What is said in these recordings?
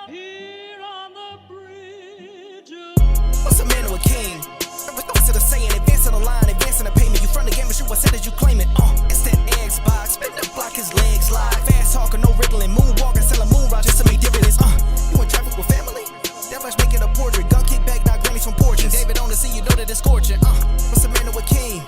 Here on the bridge. What's a man to a king? Reverse to the saying, advancing the line, advancing the payment. You front the game, but shoot what said as you claim it. It's that Xbox, spin the block, his legs slide. Fast talking, no wriggling, moonwalking, selling moon rock just to make dividends. You in traffic with family? That much making a portrait. Gun kick back, now grannies from porches. David on the sea, you know that it's scorching. What's a man to a king?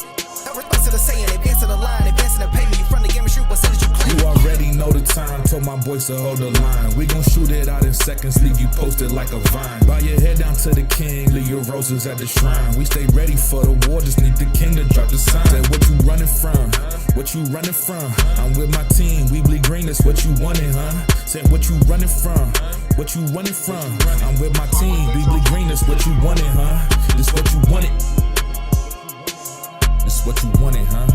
Reverse to the saying, advancing the line, advancing the payment. You front the game, but shoot what said as you claim it. You already know the time, told my boys to hold the line. We gon' shoot it out in seconds, leave you posted like a vine. Bow your head down to the king, leave your roses at the shrine. We stay ready for the war, just need the king to drop the sign. Say what you running from, what you running from? I'm with my team, we bleed green, that's what you wanted, huh? Said what you running from, what you running from? I'm with my team, we bleed green, that's what you wanted, huh? This what you wanted, this what you wanted, huh?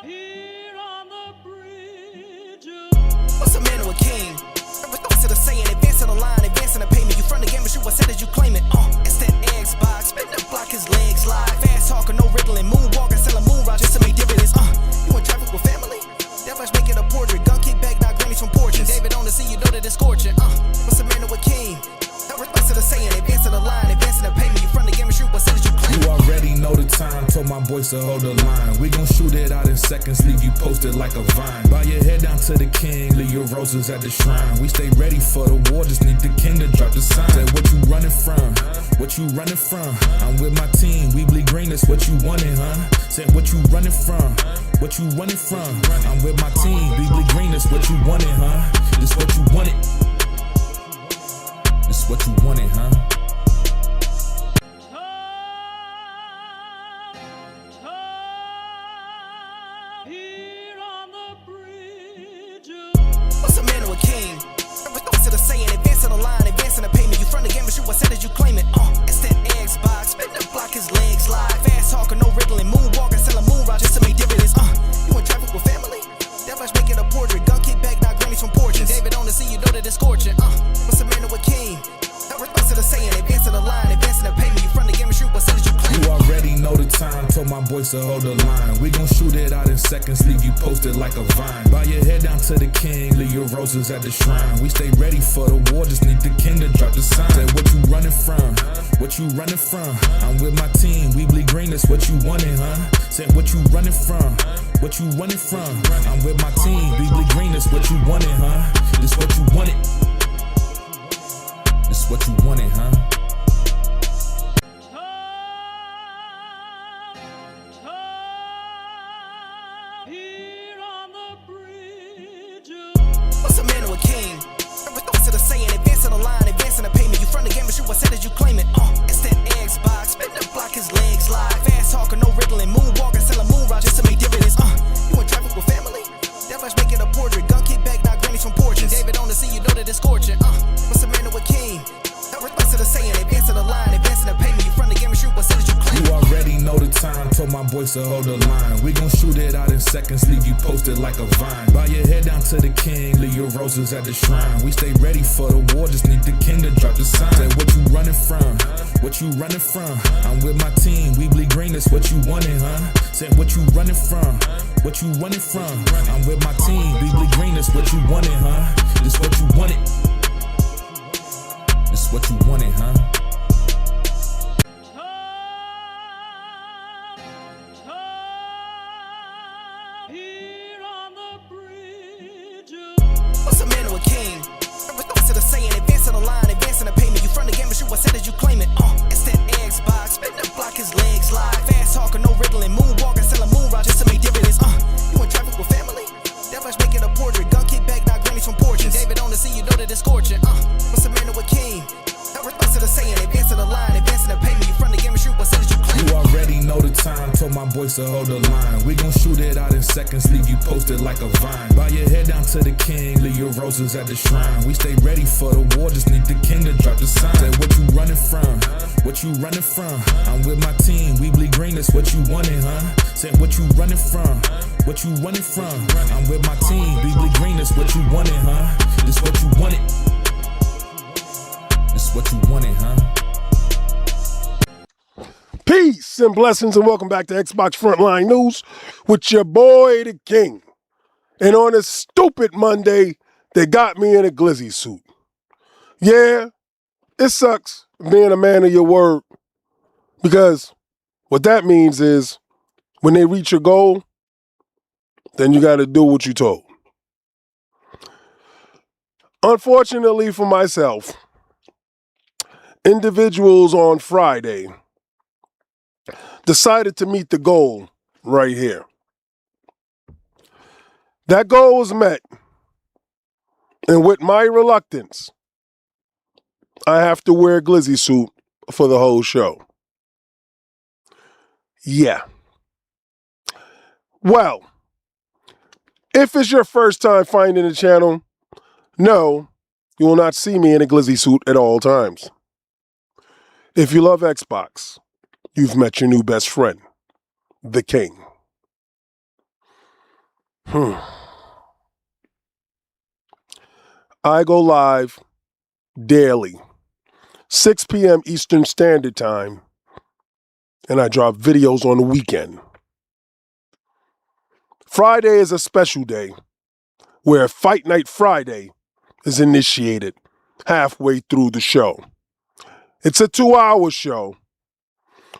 Here on the bridge. What's a man to a king? Reverse to the saying, advancing the line, advancing the payment. You front the game, but shoot what said as you claim it. It's that Xbox, spin the block, his legs slide. Fast talking, no wriggling, moonwalking, selling moon rock just to make dividends. You in traffic with family? That much making a portrait. Gun kick back, now grannies from porches. David on the sea, you know that it's scorching. What's a man to a king? Reverse to the saying, advancing the line, advancing the payment. You front the game, but shoot what said as you claim it. You already know the time, told my boys to hold the line. We gon' shoot it out in seconds, leave you posted like a vine. Bow your head down to the king, leave your roses at the shrine. We stay ready for the war, just need the king to drop the sign. Say what you running from, what you running from? I'm with my team, we bleed green, that's what you wanted, huh? Said what you running from, what you running from? I'm with my team, we bleed green, that's what you wanted, huh? This what you wanted, this what you wanted, huh? Here on the bridge. What's a man to a king? Reverse to the saying, advancing the line, advancing the payment. You front the game, but shoot what said as you claim it. It's that Xbox, spin the block, his legs slide. Fast talking, no wriggling, moonwalking, selling moon rock just to make dividends. You in traffic with family? That much making a portrait. Gun kick back, now grannies from porches. David on the sea, you know that it's scorching. What's a man to a king? Reverse to the saying, advancing the line, advancing the payment. You front the game, but shoot what said as you claim it. You already know the time, told my boys to hold the line. We gon' shoot it out in seconds, leave you posted like a vine. Bow your head down to the king, leave your roses at the shrine. We stay ready for the war, just need the king to drop the sign. Say what you running from, what you running from? I'm with my team, we bleed green, that's what you wanted, huh? Said what you running from, what you running from? I'm with my team, we bleed green, that's what you wanted, huh? This what you wanted, this what you wanted, huh? Here on the bridge. What's a man to a king? Reverse to the saying, advancing the line, advancing the payment. You front the game, but shoot what said as you claim it. It's that Xbox, spin the block, his legs slide. Fast talking, no wriggling, moonwalking, selling moon rock just to make dividends. You in traffic with family? That much making a portrait. Gun kick back, now grannies from porches. David on the sea, you know that it's scorching. What's a man to a king? Reverse to the saying, advancing the line, advancing the payment. You front the game, but shoot what said as you claim it. You already know the time, told my boys to hold the line. We gon' shoot it out in seconds, leave you posted like a vine. Bow your head down to the king, leave your roses at the shrine. We stay ready for the war, just need the king to drop the sign. Say what you running from, what you running from? I'm with my team, we bleed green, that's what you wanted, huh? Said what you running from, what you running from? I'm with my team, we bleed green, that's what you wanted, huh? This what you wanted, this what you wanted, huh? Here on the bridge. What's a man to a king? Reverse to the saying, advancing the line, advancing the payment. You front the game, but shoot what said as you claim it. It's that Xbox, spin the block, his legs slide. Fast talking, no wriggling, moonwalking, selling moon rock just to make dividends. You in traffic with family? That much making a portrait. Gun kick back, now grannies from porches. David on the sea, you know that it's scorching. What's a man to a king? Reverse to the saying, advancing the line, advancing the payment. You front the game, but shoot what said as you claim it. You already know the time, told my boys to hold the line. We gon' shoot it out in seconds, leave you posted like a vine. Bow your head down to the king, leave your roses at the shrine. We stay ready for the war, just need the king to drop the sign. Say what you running from, what you running from? I'm with my team, we bleed green, that's what you wanted, huh? Said what you running from, what you running from? I'm with my team, we bleed green, that's what you wanted, huh? This what you wanted, this what you wanted, huh? Peace. Peace and blessings, and welcome back to Xbox Frontline News with your boy, the King. And on this stupid Monday, they got me in a glizzy suit. Yeah, it sucks being a man of your word, because what that means is when they reach your goal, then you got to do what you're told. Unfortunately for myself, individuals on Friday decided to meet the goal right here. That goal was met, and with my reluctance, I have to wear a glizzy suit for the whole show. Yeah. Well, if it's your first time finding the channel, no, you will not see me in a glizzy suit at all times. If you love Xbox, you've met your new best friend, the King. I go live daily, 6 p.m. Eastern Standard Time, and I drop videos on the weekend. Friday is a special day where Fight Night Friday is initiated halfway through the show. It's a 2-hour show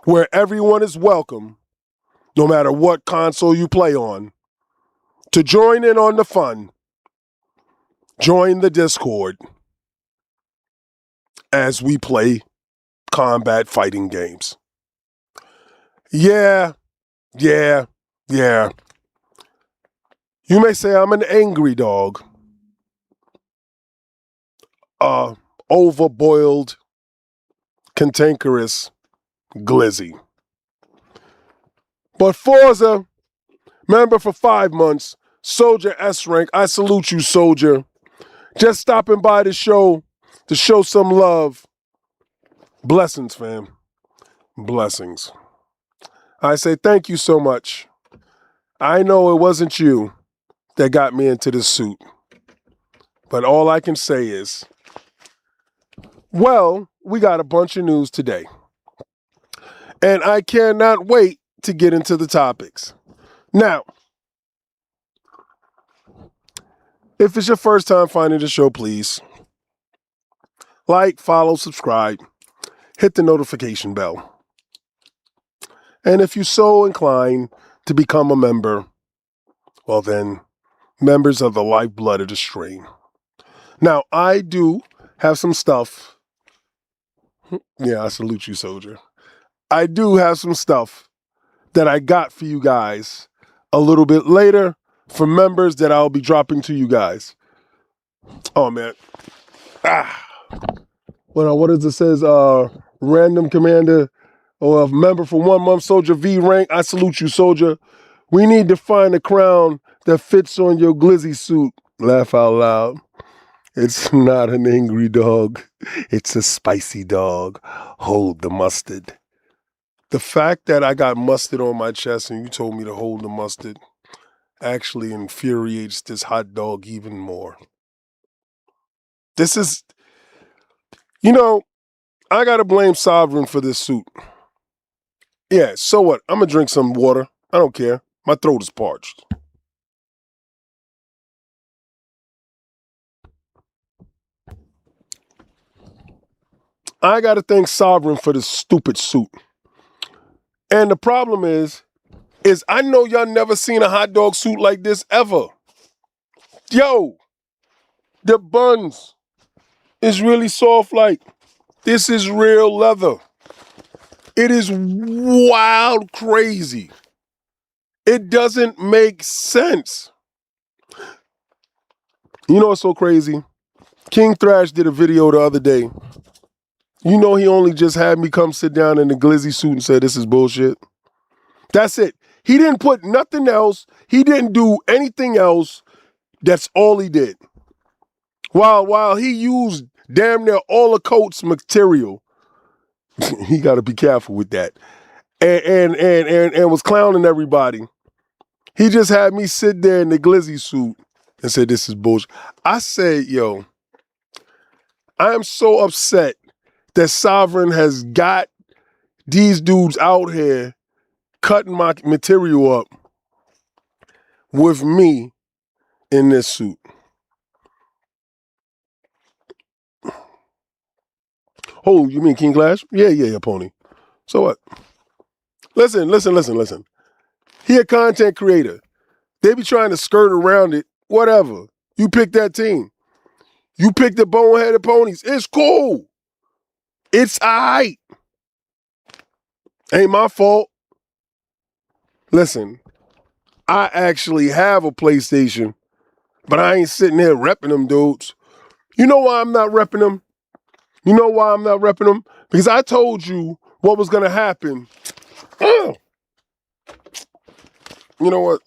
where everyone is welcome, no matter what console you play on, to join in on the fun. Join the Discord as we play combat fighting games. Yeah. You may say I'm an angry dog. Overboiled, cantankerous glizzy. But Forza, member for 5 months, Soldier S rank, I salute you, Soldier. Just stopping by the show to show some love. Blessings, fam. Blessings. I say thank you so much. I know it wasn't you that got me into this suit, but all I can say is, well, we got a bunch of news today, and I cannot wait to get into the topics. Now, if it's your first time finding the show, please like, follow, subscribe, hit the notification bell. And if you're so inclined to become a member, well then, members are the lifeblood of the stream. Now, I do have some stuff. Yeah, I salute you, Soldier. I do have some stuff that I got for you guys a little bit later for members that I'll be dropping to you guys. Oh, man. What is it says? Random commander or a member for 1 month, Soldier V rank. I salute you, Soldier. We need to find a crown that fits on your glizzy suit. Laugh out loud. It's not an angry dog. It's a spicy dog. Hold the mustard. The fact that I got mustard on my chest and you told me to hold the mustard actually infuriates this hot dog even more. This is, I got to blame Sovereign for this suit. Yeah, so what? I'm going to drink some water. I don't care. My throat is parched. I got to thank Sovereign for this stupid suit. And the problem is I know y'all never seen a hot dog suit like this ever. Yo, the buns is really soft like. This is real leather. It is wild crazy. It doesn't make sense. You know what's so crazy? King Thrash did a video the other day. You know he only just had me come sit down in the glizzy suit and say this is bullshit. That's it. He didn't put nothing else. He didn't do anything else. That's all he did. While he used damn near all the coat's material. He got to be careful with that. And was clowning everybody. He just had me sit there in the glizzy suit and say this is bullshit. I said, yo, I am so upset that Sovereign has got these dudes out here cutting my material up with me in this suit. Oh, you mean King Clash? Yeah, Pony. So what? Listen. He a content creator. They be trying to skirt around it. Whatever. You pick that team. You pick the boneheaded ponies. It's cool. It's aight. Ain't my fault. Listen, I actually have a PlayStation, but I ain't sitting there repping them dudes. You know why I'm not repping them? You know why I'm not repping them? Because I told you what was going to happen. You know what?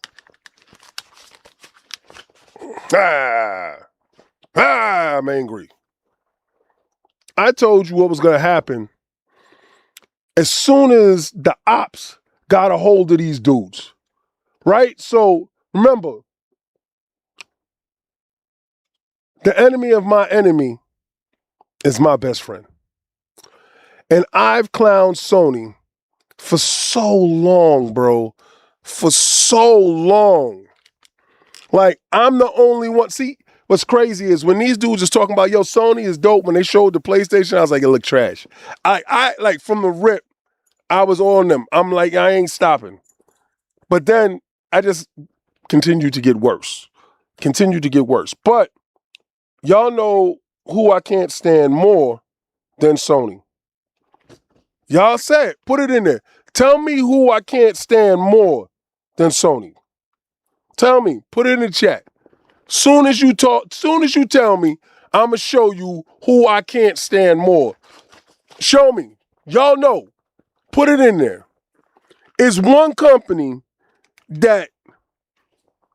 I'm angry. I told you what was going to happen as soon as the ops got a hold of these dudes, right? So remember, the enemy of my enemy is my best friend. And I've clowned Sony for so long, bro. For so long. Like, I'm the only one. See, what's crazy is when these dudes is talking about, yo, Sony is dope, when they showed the PlayStation, I was like, it looked trash. I like, from the rip, I was on them. I'm like, I ain't stopping. But then I just continued to get worse. But y'all know who I can't stand more than Sony. Y'all say it. Put it in there. Tell me who I can't stand more than Sony. Tell me. Put it in the chat. Soon as you tell me, I'm going to show you who I can't stand more. Show me. Y'all know. Put it in there. It's one company that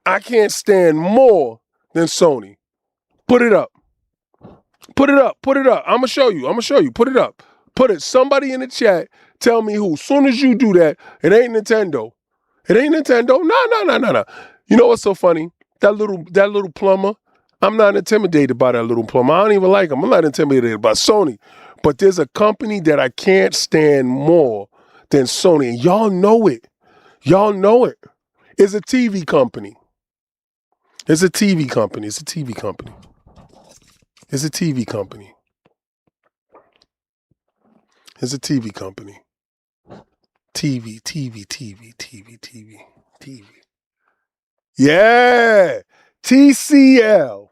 I can't stand more than Sony. Put it up. Put it up. I'm going to show you. Put it up. Put it. Somebody in the chat, tell me who. Soon as you do that, it ain't Nintendo. No. You know what's so funny? That little plumber, I'm not intimidated by that little plumber. I don't even like him. I'm not intimidated by Sony. But there's a company that I can't stand more than Sony. And y'all know it. It's a TV company. It's a TV company. TV. Yeah. TCL.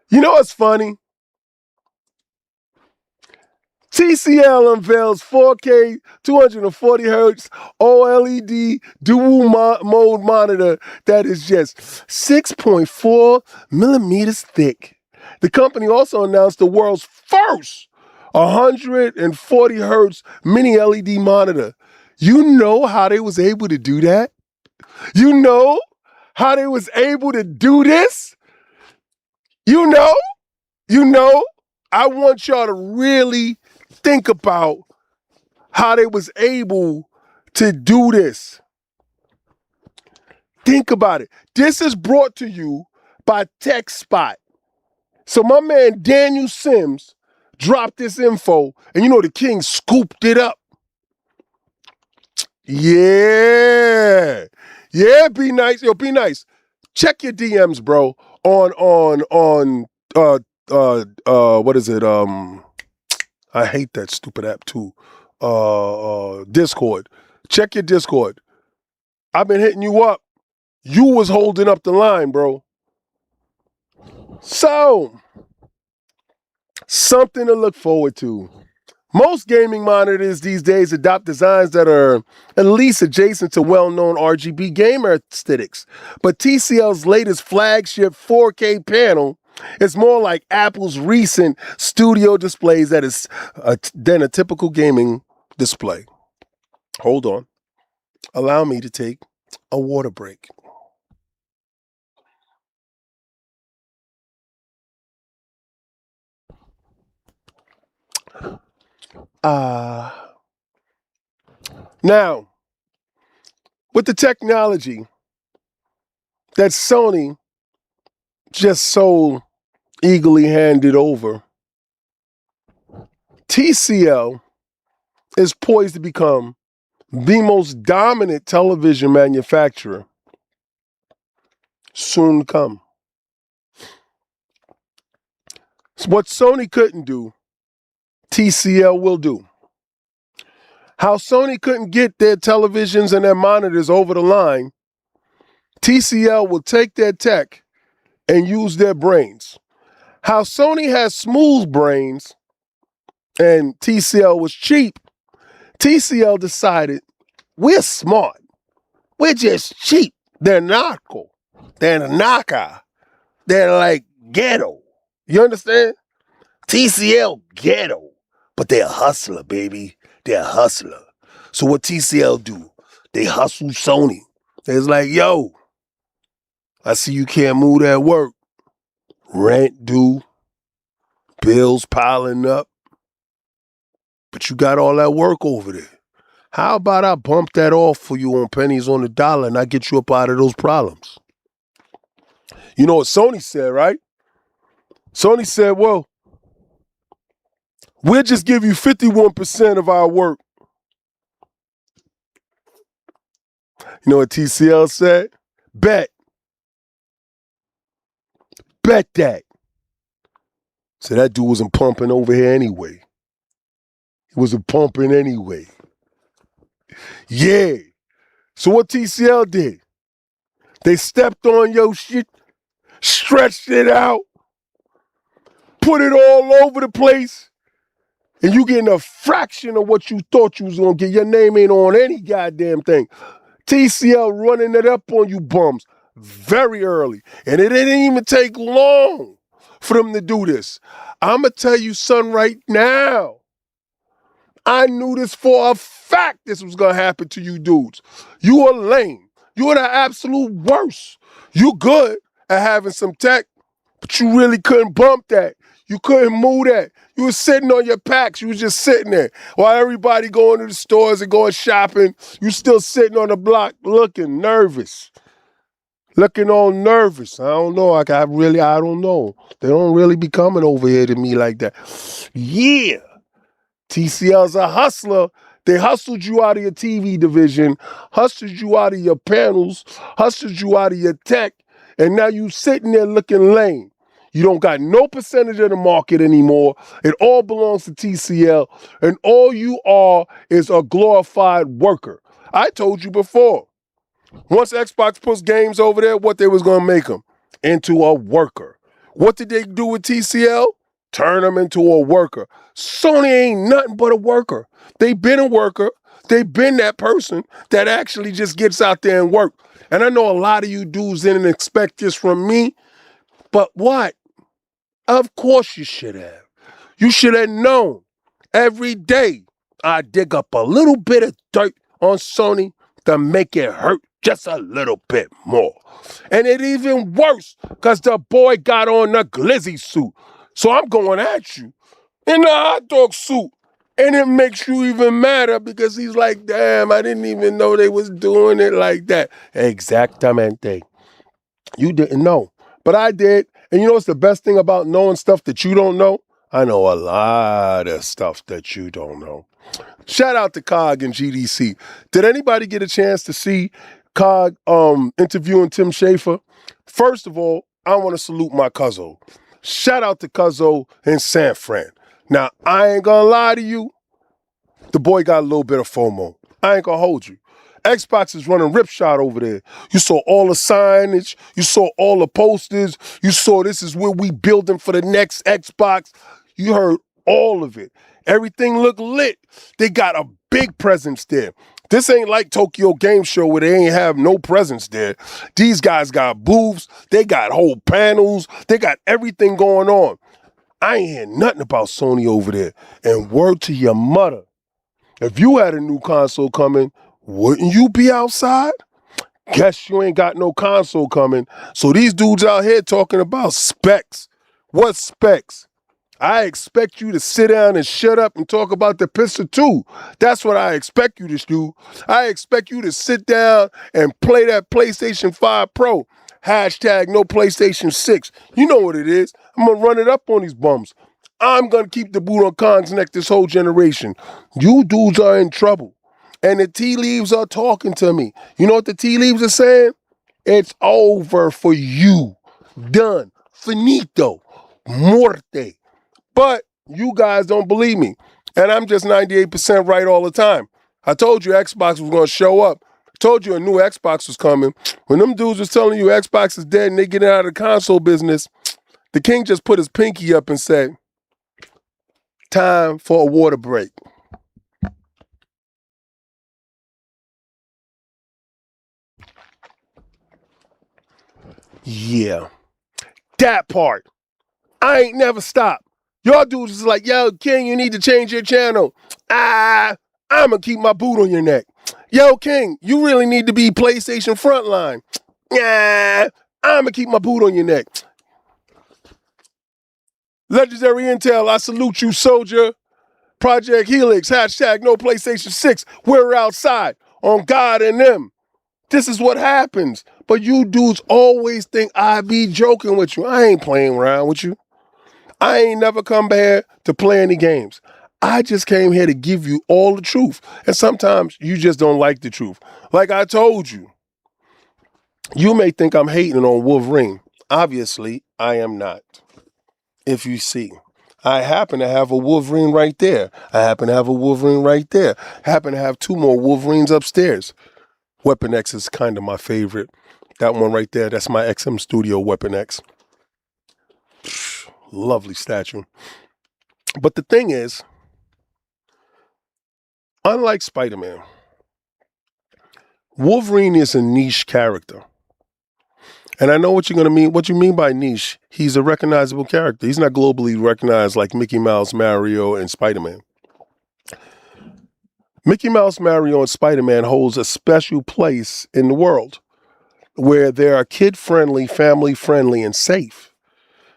You know what's funny? TCL unveils 4K 240 hertz OLED dual mode monitor that is just 6.4 millimeters thick. The company also announced the world's first 140 hertz mini LED monitor. You know how they was able to do that? You know how they was able to do this? You know? I want y'all to really think about how they was able to do this. Think about it. This is brought to you by TechSpot. So my man Daniel Sims dropped this info, and you know the king scooped it up. Yeah, be nice. Yo, be nice. Check your DMs, bro, on what is it? I hate that stupid app too. Discord. Check your Discord. I've been hitting you up. You was holding up the line, bro. So, something to look forward to. Most gaming monitors these days adopt designs that are at least adjacent to well-known RGB gamer aesthetics. But TCL's latest flagship 4K panel is more like Apple's recent studio displays than a typical gaming display. Hold on. Allow me to take a water break. Now, with the technology that Sony just so eagerly handed over, TCL is poised to become the most dominant television manufacturer soon to come. So what Sony couldn't do, TCL will do. How Sony couldn't get their televisions and their monitors over the line, TCL will take their tech and use their brains. How Sony has smooth brains and TCL was cheap, TCL decided we're smart. We're just cheap. They're narco. They're naka. They're like ghetto. You understand? TCL ghetto. But they're a hustler, baby. They're a hustler. So what TCL do? They hustle Sony. It's like, yo, I see you can't move that work. Rent due. Bills piling up. But you got all that work over there. How about I bump that off for you on pennies on the dollar and I get you up out of those problems? You know what Sony said, right? Sony said, well, we'll just give you 51% of our work. You know what TCL said? Bet. Bet that. So that dude wasn't pumping over here anyway. He wasn't pumping anyway. Yeah. So what TCL did? They stepped on your shit, stretched it out, put it all over the place, and you getting a fraction of what you thought you was gonna get. Your name ain't on any goddamn thing. TCL running it up on you bums very early. And it didn't even take long for them to do this. I'ma tell you something right now. I knew this for a fact this was gonna happen to you dudes. You are lame. You are the absolute worst. You good at having some tech, but you really couldn't bump that. You couldn't move that. You was sitting on your packs. You was just sitting there. While everybody going to the stores and going shopping, you still sitting on the block looking nervous. Looking all nervous. I don't know. I don't know. They don't really be coming over here to me like that. Yeah. TCL's a hustler. They hustled you out of your TV division, hustled you out of your panels, hustled you out of your tech, and now you sitting there looking lame. You don't got no percentage of the market anymore. It all belongs to TCL, and all you are is a glorified worker. I told you before, once Xbox puts games over there, what they was going to make them? Into a worker. What did they do with TCL? Turn them into a worker. Sony ain't nothing but a worker. They been a worker. They been that person that actually just gets out there and work. And I know a lot of you dudes didn't expect this from me, but what? Of course you should have. You should have known. Every day I dig up a little bit of dirt on Sony to make it hurt just a little bit more. And it even worse because the boy got on the glizzy suit. So I'm going at you in the hot dog suit. And it makes you even madder because he's like, damn, I didn't even know they was doing it like that. Exactamente. You didn't know, but I did. And you know what's the best thing about knowing stuff that you don't know? I know a lot of stuff that you don't know. Shout out to COG and GDC. Did anybody get a chance to see COG interviewing Tim Schafer? First of all, I want to salute my cousin. Shout out to Cuzzo in San Fran. Now, I ain't gonna lie to you. The boy got a little bit of FOMO. I ain't gonna hold you. Xbox is running ripshot over there. You saw all the signage. You saw all the posters. You saw this is where we building for the next Xbox. You heard all of it. Everything looked lit. They got a big presence there. This ain't like Tokyo Game Show where they ain't have no presence there. These guys got booths. They got whole panels. They got everything going on. I ain't hear nothing about Sony over there. And word to your mother, if you had a new console coming, wouldn't you be outside? Guess you ain't got no console coming. So these dudes out here talking about specs. What specs? I expect you to sit down and shut up and talk about the Pistol 2. That's what I expect you to do. I expect you to sit down and play that PlayStation 5 Pro. Hashtag no PlayStation 6. You know what it is. I'm going to run it up on these bums. I'm going to keep the boot on Khan's neck this whole generation. You dudes are in trouble. And the tea leaves are talking to me. You know what the tea leaves are saying? It's over for you. Done. Finito. Muerte. But you guys don't believe me. And I'm just 98% right all the time. I told you Xbox was going to show up. I told you a new Xbox was coming. When them dudes was telling you Xbox is dead and they getting out of the console business, the king just put his pinky up and said, time for a water break. Yeah, that part. I ain't never stopped. Y'all dudes is like, yo, King, you need to change your channel. I'ma keep my boot on your neck. Yo, King, you really need to be PlayStation Frontline. I'ma keep my boot on your neck. Legendary Intel, I salute you, soldier. Project Helix, hashtag no PlayStation 6. We're outside on God and them. This is what happens. But you dudes always think I be joking with you. I ain't playing around with you. I ain't never come here to play any games. I just came here to give you all the truth. And sometimes you just don't like the truth. Like I told you, you may think I'm hating on Wolverine. Obviously, I am not. If you see, I happen to have a Wolverine right there. I happen to have a Wolverine right there. I happen to have two more Wolverines upstairs. Weapon X is kind of my favorite. That one right there, that's my XM Studio Weapon X. Lovely statue. But the thing is, unlike Spider-Man, Wolverine is a niche character. And I know what you're going to mean. What you mean by niche, he's a recognizable character. He's not globally recognized like Mickey Mouse, Mario, and Spider-Man. Mickey Mouse, Mario, and Spider-Man holds a special place in the world where they are kid-friendly, family-friendly, and safe.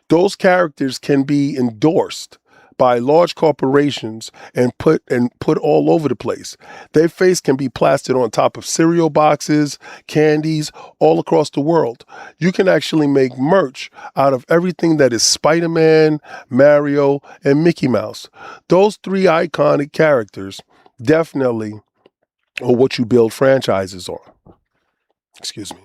Those characters can be endorsed by large corporations and put all over the place. Their face can be plastered on top of cereal boxes, candies, all across the world. You can actually make merch out of everything that is Spider-Man, Mario, and Mickey Mouse. Those three iconic characters definitely are what you build franchises on. Excuse me.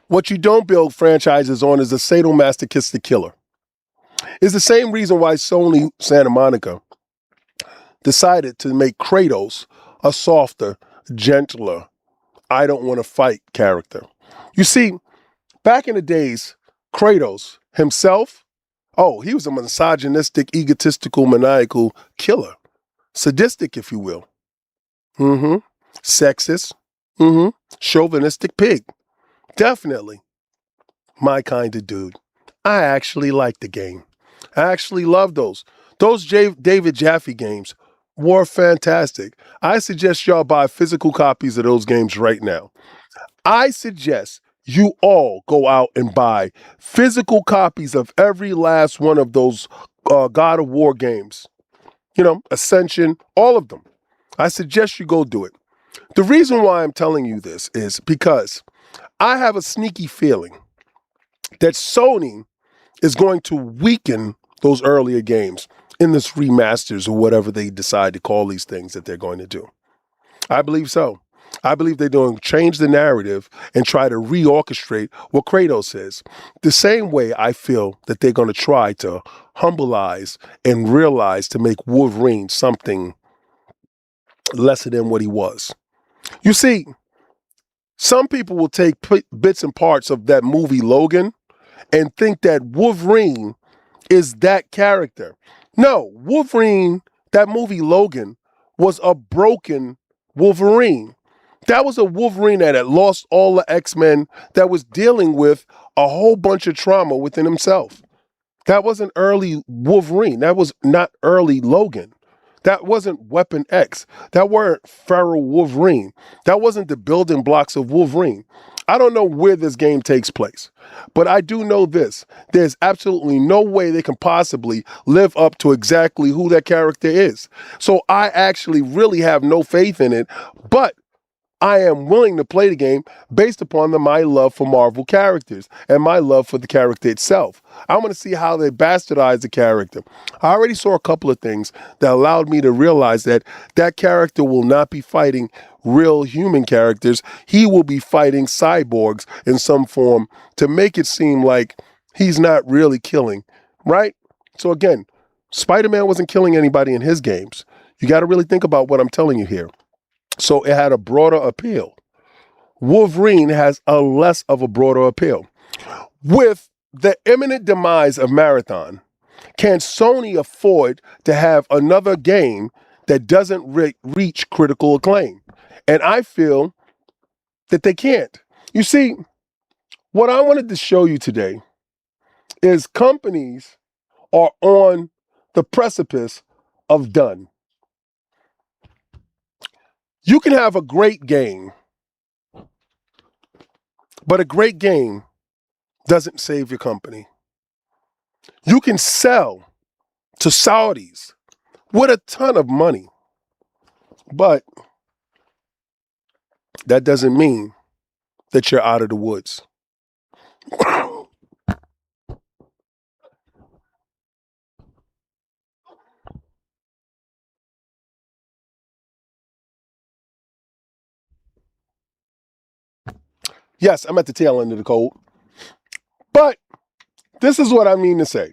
What you don't build franchises on is a sadomasochistic killer. It's the same reason why Sony Santa Monica decided to make Kratos a softer, gentler, I don't want to fight character. You see, back in the days, Kratos himself, he was a misogynistic, egotistical, maniacal killer. Sadistic, if you will. Sexist. Chauvinistic pig. Definitely my kind of dude. I actually like the game. I actually love those. Those David Jaffe games were fantastic. I suggest y'all buy physical copies of those games right now. I suggest you all go out and buy physical copies of every last one of those God of War games. You know, Ascension, all of them. I suggest you go do it. The reason why I'm telling you this is because I have a sneaky feeling that Sony is going to weaken those earlier games in this remasters or whatever they decide to call these things that they're going to do. I believe so. I believe they're going to change the narrative and try to reorchestrate what Kratos is. The same way I feel that they're going to try to humbleize and realize to make Wolverine something lesser than what he was. You see, some people will take bits and parts of that movie Logan and think that Wolverine is that character. No, Wolverine, that movie Logan, was a broken Wolverine. That was a Wolverine that had lost all the X-Men, that was dealing with a whole bunch of trauma within himself. That wasn't early Wolverine. That was not early Logan. That wasn't Weapon X. That weren't Feral Wolverine. That wasn't the building blocks of Wolverine. I don't know where this game takes place, but I do know this. There's absolutely no way they can possibly live up to exactly who that character is. So I actually really have no faith in it, but I am willing to play the game based upon my love for Marvel characters and my love for the character itself. I want to see how they bastardize the character. I already saw a couple of things that allowed me to realize that that character will not be fighting real human characters. He will be fighting cyborgs in some form to make it seem like he's not really killing, right? So again, Spider-Man wasn't killing anybody in his games. You got to really think about what I'm telling you here. So it had a broader appeal. Wolverine has a less of a broader appeal. With the imminent demise of Marathon, can Sony afford to have another game that doesn't reach critical acclaim? And I feel that they can't. You see, what I wanted to show you today is companies are on the precipice of done. You can have a great game, but a great game doesn't save your company. You can sell to Saudis with a ton of money, but that doesn't mean that you're out of the woods. Yes, I'm at the tail end of the cold. But this is what I mean to say.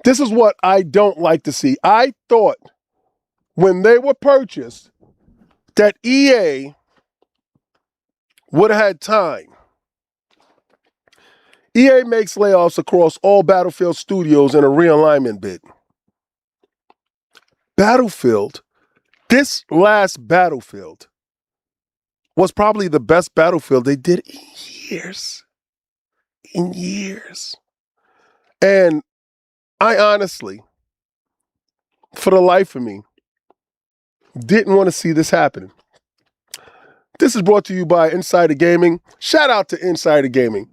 This is what I don't like to see. I thought when they were purchased that EA would have had time. EA makes layoffs across all Battlefield studios in a realignment bid. Battlefield, this last Battlefield, was probably the best Battlefield they did in years. In years. And I honestly, for the life of me, didn't want to see this happen. This is brought to you by Insider Gaming. Shout out to Insider Gaming.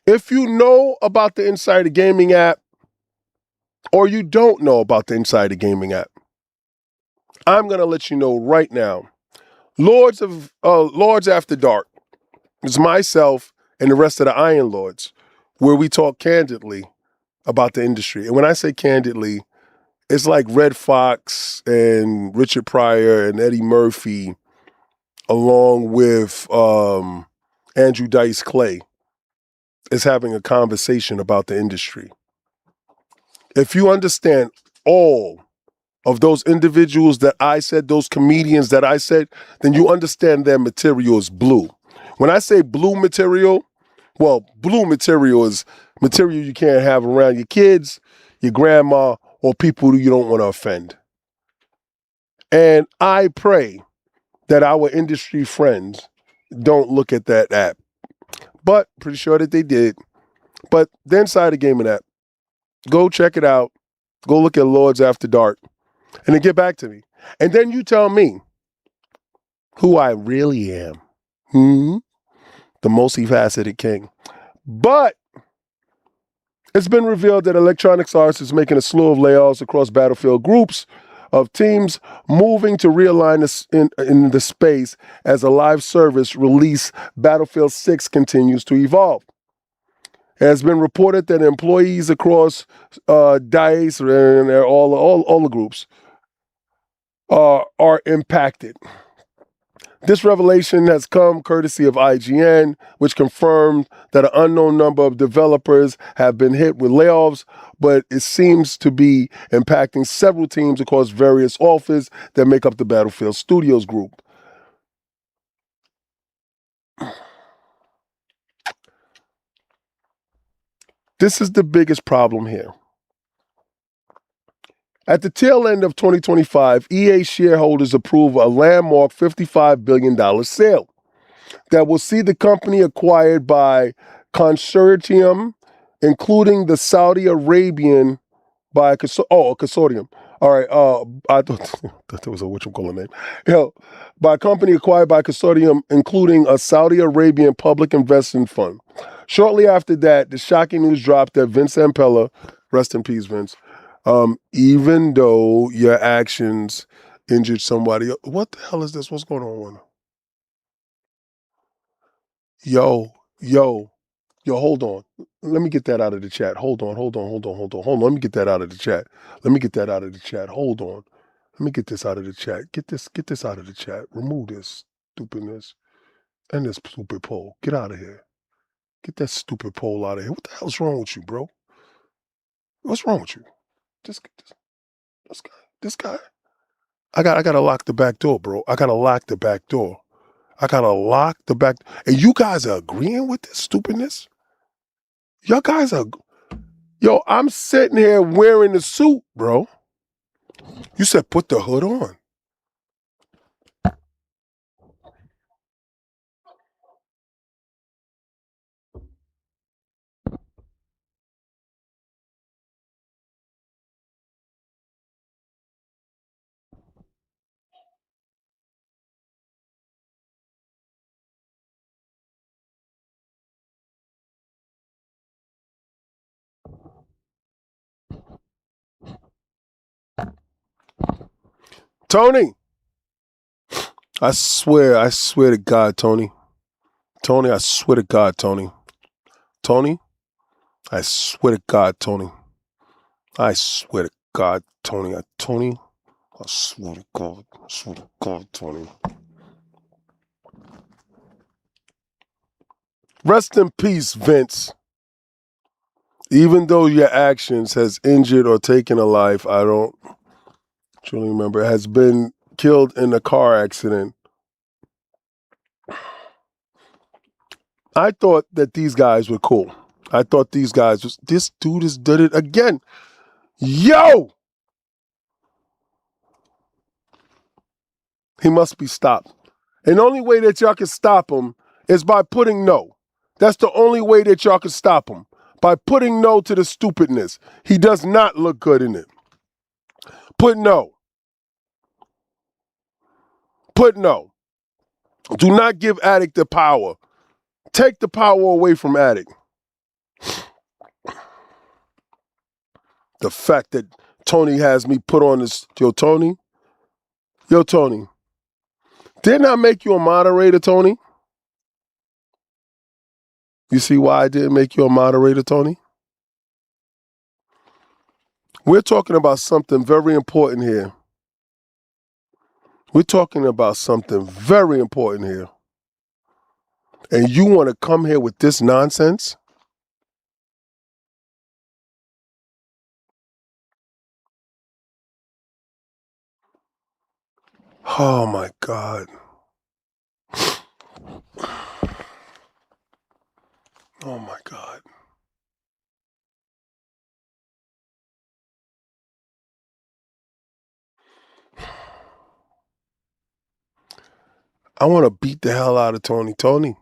If you know about the Insider Gaming app, or you don't know about the Insider Gaming app, I'm going to let you know right now. Lords After Dark is myself and the rest of the Iron Lords, where we talk candidly about the industry. And when I say candidly, it's like Red Fox and Richard Pryor and Eddie Murphy, along with Andrew Dice Clay, is having a conversation about the industry. If you understand all of those individuals that I said, those comedians that I said, then you understand their material is blue. When I say blue material, well, blue material is material you can't have around your kids, your grandma, or people who you don't want to offend. And I pray that our industry friends don't look at that app. But pretty sure that they did. But the Insider Gaming app, go check it out. Go look at Lords After Dark. And then get back to me. And then you tell me who I really am. The multifaceted king. But it's been revealed that Electronic Arts is making a slew of layoffs across Battlefield groups of teams moving to realign in the space as a live service release Battlefield 6 continues to evolve. It has been reported that employees across DICE and all the groups are impacted. This revelation has come courtesy of IGN, which confirmed that an unknown number of developers have been hit with layoffs, but it seems to be impacting several teams across various offices that make up the Battlefield Studios group. This is the biggest problem here. At the tail end of 2025, EA shareholders approved a landmark $55 billion sale that will see the company acquired by consortium, including the Saudi Arabian by a consortium All right. I thought that was a whatchamacallit name. Yo, by a company acquired by a consortium, including a Saudi Arabian public investment fund. Shortly after that, the shocking news dropped that Vince Zampella, rest in peace, Vince, even though your actions injured somebody. What the hell is this? What's going on? Yo, hold on. Let me get that out of the chat. Hold on. Let me get that out of the chat. Hold on. Let me get this out of the chat. Get this out of the chat. Remove this stupidness and this stupid poll. Get out of here. Get that stupid poll out of here. What the hell's wrong with you, bro? What's wrong with you? This guy. I gotta lock the back door, bro. I gotta lock the back. And you guys are agreeing with this stupidness? Y'all guys are. Yo, I'm sitting here wearing the suit, bro. You said put the hood on. Tony, I swear to God, Tony. Tony, I swear to God, Tony. Tony, I swear to God, Tony. I swear to God, Tony. Tony, I swear to God, Tony. Rest in peace, Vince. Even though your actions has injured or taken a life, I don't truly remember, has been killed in a car accident. I thought that these guys were cool. I thought these guys this dude has done it again. Yo! He must be stopped. And the only way that y'all can stop him is by putting no. That's the only way that y'all can stop him. By putting no to the stupidness. He does not look good in it. Put no. Put no. Do not give Addict the power. Take the power away from Addict. The fact that Tony has me put on this. Yo, Tony. Didn't I make you a moderator, Tony? You see why I didn't make you a moderator, Tony? We're talking about something very important here. And you want to come here with this nonsense? Oh, my God. Oh, my God. I want to beat the hell out of Tony. Tony,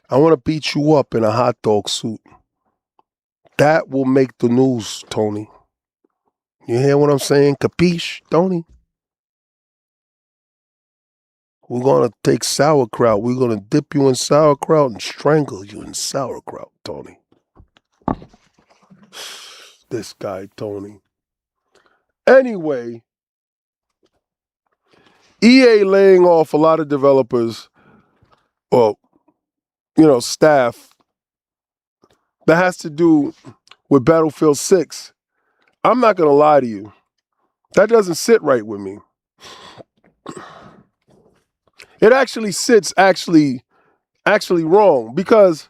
I want to beat you up in a hot dog suit. That will make the news, Tony. You hear what I'm saying? Capiche, Tony? We're going to take sauerkraut. We're going to dip you in sauerkraut and strangle you in sauerkraut, Tony. This guy, Tony. Anyway, EA laying off a lot of developers, well, staff, that has to do with Battlefield 6. I'm not going to lie to you. That doesn't sit right with me. It actually sits actually wrong, because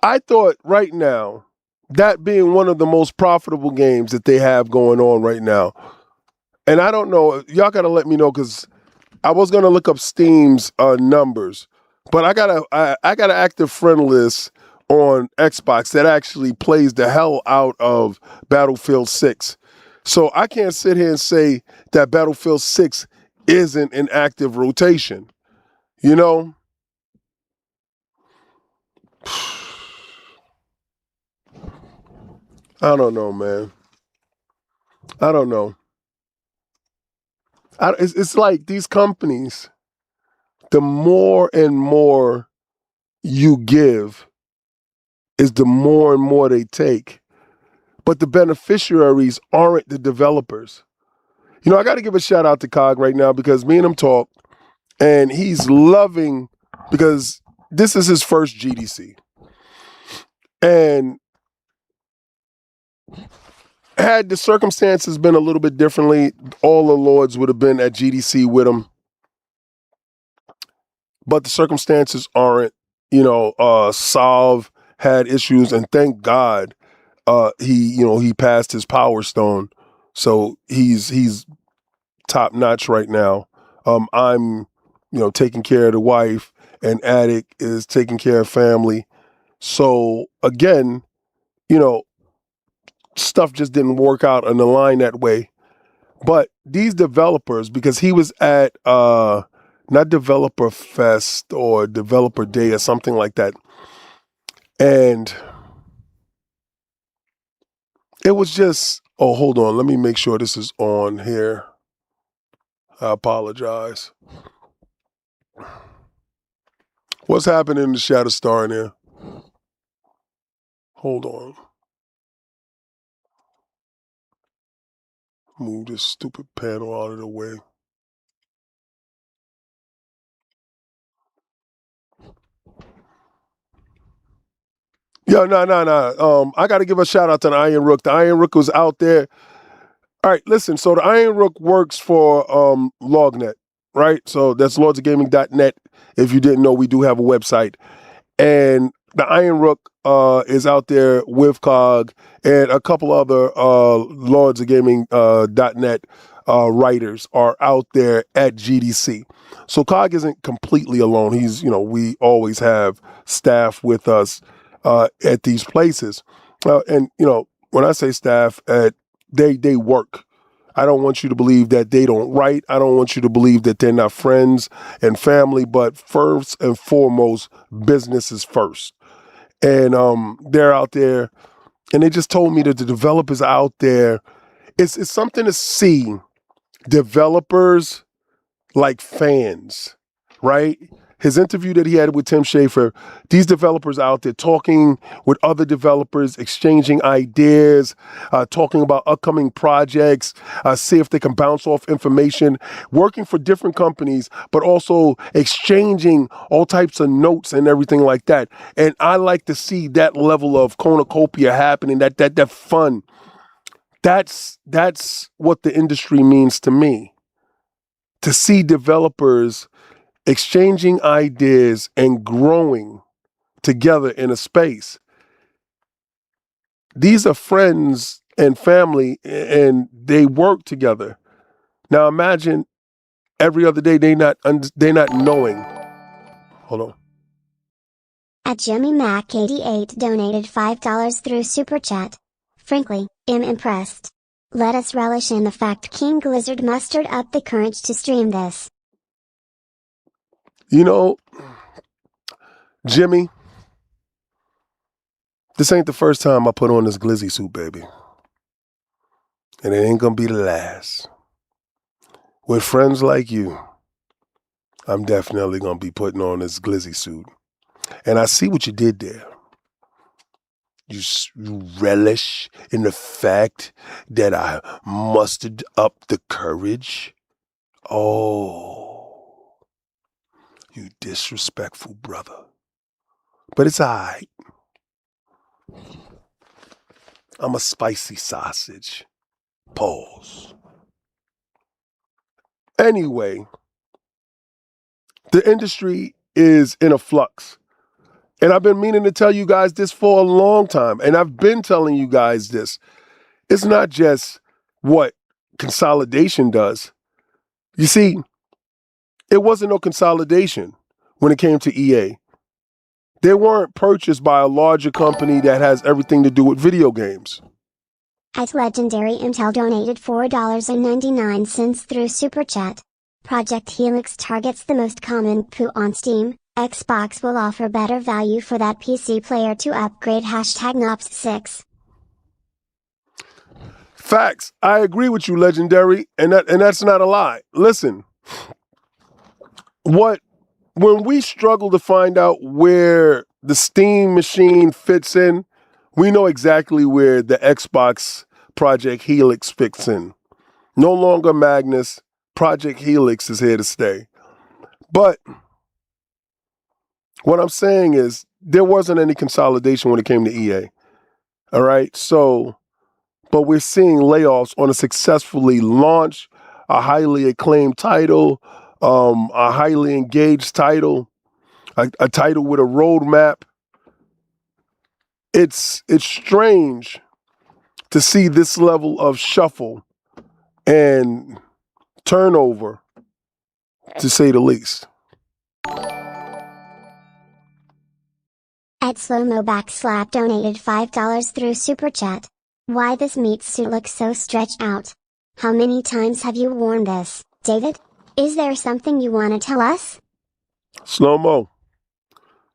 I thought right now, that being one of the most profitable games that they have going on right now, and I don't know, y'all got to let me know, because I was going to look up Steam's numbers, but I got an active friend list on Xbox that actually plays the hell out of Battlefield 6. So I can't sit here and say that Battlefield 6 isn't an active rotation. You know? I don't know, man. I don't know. It's like these companies, the more and more you give is the more and more they take. But the beneficiaries aren't the developers. You know, I got to give a shout out to Cog right now because me and him talk, and he's loving, because this is his first GDC. And had the circumstances been a little bit differently, all the Lords would have been at GDC with him. But the circumstances aren't. You know, Salve had issues, and thank God he passed his Power Stone. So he's top notch right now. I'm, taking care of the wife, and Attic is taking care of family. So again, stuff just didn't work out and align that way. But these developers, because he was at not Developer Fest or Developer Day or something like that, and it was just, oh, hold on, let me make sure this is on here. I apologize. What's happening in the Shadow Star in there? Hold on. Move this stupid panel out of the way. Yo, no. I got to give a shout out to the Iron Rook. The Iron Rook was out there. All right, listen. So the Iron Rook works for LogNet, right? So that's lordsofgaming.net. If you didn't know, we do have a website. And the Iron Rook is out there with Cog and a couple other lordsofgaming.net writers are out there at GDC. So Cog isn't completely alone. He's, we always have staff with us at these places. And, when I say staff, they work. I don't want you to believe that they don't write. I don't want you to believe that they're not friends and family, but first and foremost, business is first. And they're out there, and they just told me that the developers out there, it's something to see developers like fans, right? His interview that he had with Tim Schafer, these developers out there talking with other developers, exchanging ideas, talking about upcoming projects, see if they can bounce off information, working for different companies, but also exchanging all types of notes and everything like that. And I like to see that level of cornucopia happening, that fun. That's what the industry means to me. To see developers exchanging ideas and growing together in a space. These are friends and family, and they work together. Now imagine every other day they not knowing. Hold on. At Jimmy Mac 88 donated $5 through Super Chat. Frankly, I'm impressed. Let us relish in the fact King Blizzard mustered up the courage to stream this. Jimmy, this ain't the first time I put on this glizzy suit, baby. And it ain't gonna be the last. With friends like you, I'm definitely gonna be putting on this glizzy suit. And I see what you did there. You relish in the fact that I mustered up the courage. Oh. You disrespectful brother. But it's all right. I'm a spicy sausage. Pause. Anyway, the industry is in a flux. And I've been meaning to tell you guys this for a long time. And I've been telling you guys this. It's not just what consolidation does. You see, it wasn't no consolidation when it came to EA. They weren't purchased by a larger company that has everything to do with video games. At Legendary Intel donated $4.99 through Super Chat. Project Helix targets the most common poo on Steam. Xbox will offer better value for that PC player to upgrade #Nops6. Facts. I agree with you, Legendary, and that's not a lie. Listen, when we struggle to find out where the Steam machine fits in, we know exactly where the Xbox Project Helix fits in. No longer Magnus, Project Helix is here to stay. But what I'm saying is there wasn't any consolidation when it came to EA. All right, but we're seeing layoffs on a successfully launched, a highly acclaimed title, a highly engaged title, a title with a roadmap. It's strange to see this level of shuffle and turnover, to say the least. At Slowmo Backslap donated $5 through Super Chat. Why this meat suit looks so stretched out? How many times have you worn this, David? Is there something you want to tell us? Slow-mo,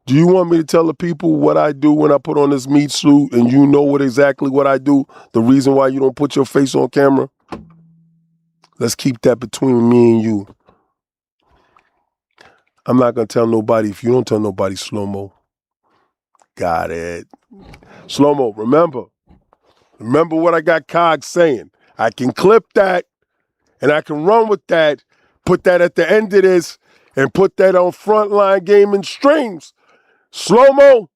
do you want me to tell the people what I do when I put on this meat suit and you know exactly what I do? The reason why you don't put your face on camera? Let's keep that between me and you. I'm not going to tell nobody if you don't tell nobody, Slow-mo. Got it. Slow-mo, remember what I got Cog saying. I can clip that and I can run with that, put that at the end of this, and put that on Frontline Gaming streams. Slow-mo,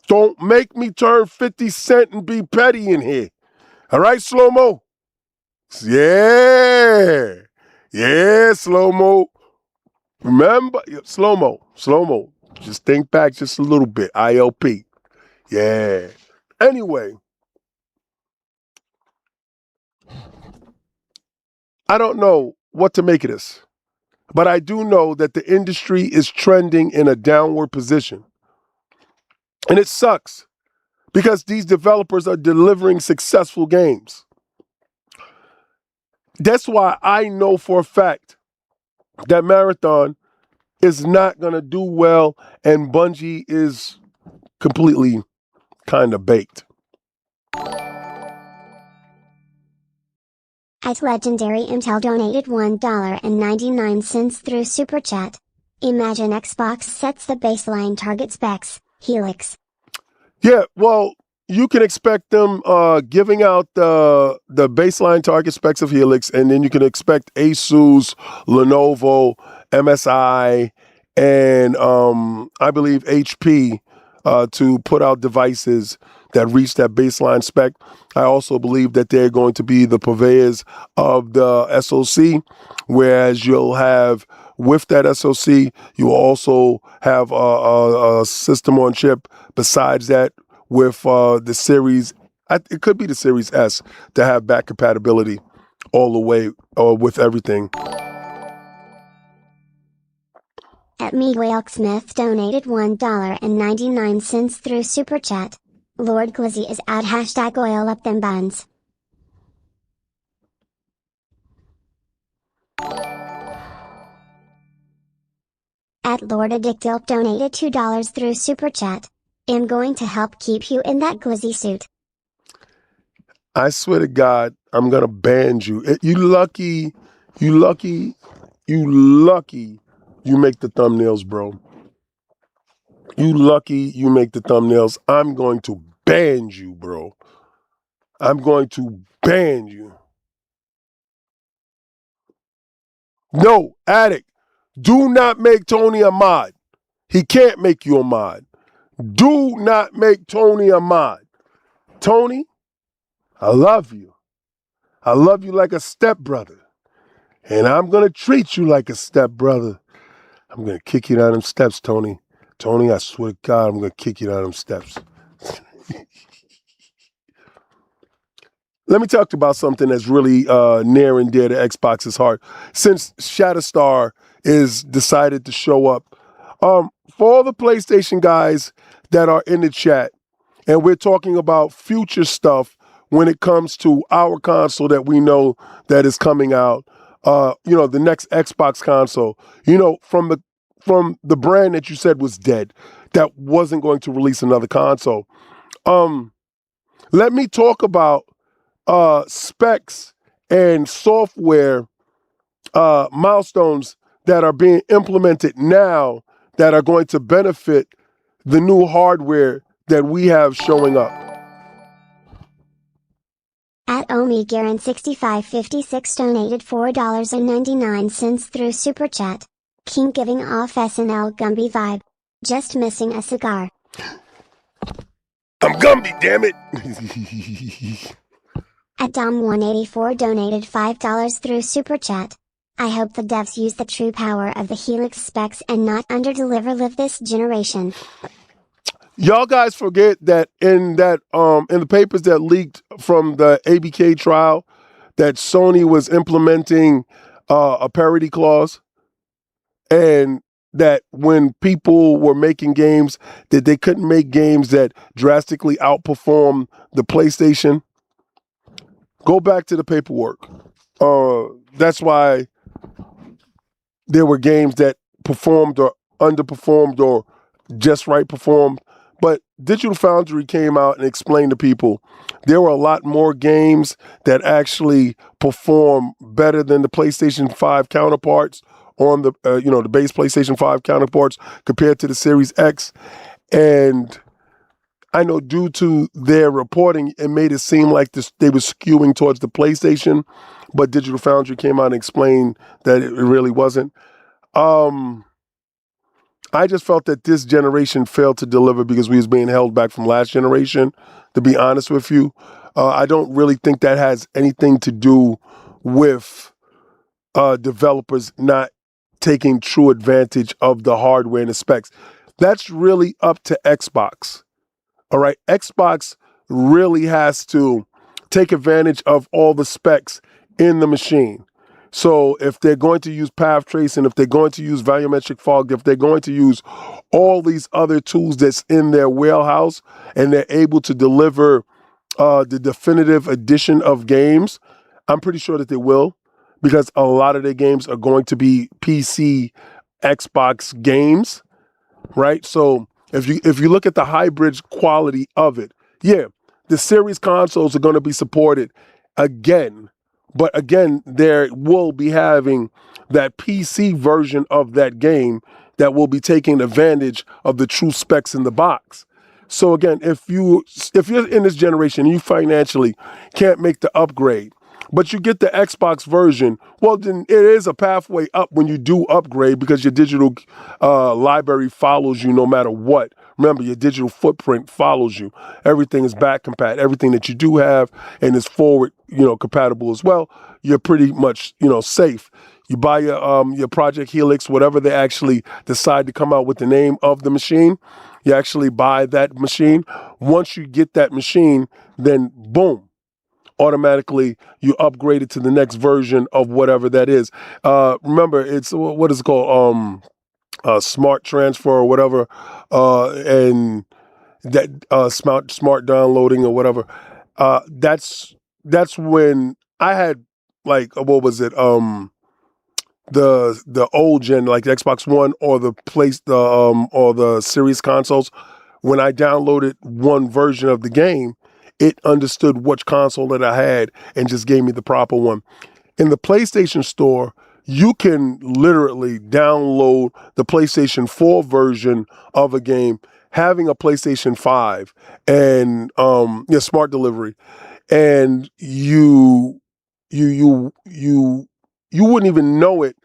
don't make me turn 50 Cent and be petty in here. All right, Slow-mo? Yeah. Yeah, Slow-mo. Remember, Slow-mo. Just think back just a little bit. ILP. Yeah. Anyway, I don't know what to make of this, but I do know that the industry is trending in a downward position. And it sucks because these developers are delivering successful games. That's why I know for a fact that Marathon is not going to do well and Bungie is completely kind of baked. At Legendary Intel donated $1.99 through Super Chat. Imagine Xbox sets the baseline target specs, Helix. Yeah, well, you can expect them giving out the baseline target specs of Helix, and then you can expect Asus, Lenovo, MSI, and I believe HP to put out devices that reach that baseline spec. I also believe that they're going to be the purveyors of the SoC, whereas you'll have, with that SoC, you also have a system on chip besides that with the Series, it could be the Series S, to have back compatibility all the way with everything. At Miguel Smith donated $1.99 through Super Chat. Lord Glizzy is out # oil up them buns. At Lord Addictilp donated $2 through Super Chat. I'm going to help keep you in that glizzy suit. I swear to God, I'm going to ban you. You lucky you make the thumbnails, bro. You lucky you make the thumbnails. I'm going to ban you, bro. I'm going to ban you. No, Addict, do not make Tony a mod. He can't make you a mod. Do not make Tony a mod. Tony, I love you. I love you like a stepbrother. And I'm going to treat you like a stepbrother. I'm going to kick you down them steps, Tony. Tony, I swear to God, I'm going to kick you down them steps. Let me talk about something that's really near and dear to Xbox's heart. Since Shatterstar is decided to show up, for all the PlayStation guys that are in the chat, and we're talking about future stuff when it comes to our console that we know that is coming out, the next Xbox console, from the brand that you said was dead, that wasn't going to release another console. Let me talk about specs and software milestones that are being implemented now that are going to benefit the new hardware that we have showing up. At OmiGarin6556 donated $4.99 through Super Chat. King giving off SNL Gumby vibe. Just missing a cigar. I'm Gumby, damn it! At Dom184 donated $5 through Super Chat. I hope the devs use the true power of the Helix specs and not underdeliver live this generation. Y'all guys forget that in the papers that leaked from the ABK trial, that Sony was implementing a parity clause, and that when people were making games, that they couldn't make games that drastically outperform the PlayStation. Go back to the paperwork. That's why there were games that performed or underperformed or just right performed. But Digital Foundry came out and explained to people there were a lot more games that actually perform better than the PlayStation 5 counterparts on the the base PlayStation 5 counterparts compared to the Series X. And I know due to their reporting, it made it seem like they were skewing towards the PlayStation, but Digital Foundry came out and explained that it really wasn't. I just felt that this generation failed to deliver because we was being held back from last generation, to be honest with you. I don't really think that has anything to do with developers not taking true advantage of the hardware and the specs. That's really up to Xbox. All right, Xbox really has to take advantage of all the specs in the machine. So if they're going to use path tracing, if they're going to use volumetric fog, if they're going to use all these other tools that's in their wheelhouse, and they're able to deliver the definitive edition of games, I'm pretty sure that they will, because a lot of their games are going to be PC, Xbox games, right? So if you look at the hybrid quality of it, yeah, the series consoles are going to be supported again. But again, there will be having that PC version of that game that will be taking advantage of the true specs in the box. So again, if you're in this generation and you financially can't make the upgrade, but you get the Xbox version, well, then it is a pathway up when you do upgrade, because your digital library follows you no matter what. Remember, your digital footprint follows you. Everything is back compat. Everything that you do have and is forward, compatible as well. You're pretty much, safe. You buy your Project Helix, whatever they actually decide to come out with the name of the machine. You actually buy that machine. Once you get that machine, then boom, automatically you upgrade it to the next version of whatever that is. Remember, it's what is it called? Smart transfer or whatever, and that smart downloading or whatever. That's when I had, like, what was it? The old gen, like the Xbox One or the Series consoles. When I downloaded one version of the game, it understood which console that I had and just gave me the proper one. In the PlayStation Store, you can literally download the PlayStation 4 version of a game, having a PlayStation 5 and smart delivery, and you wouldn't even know it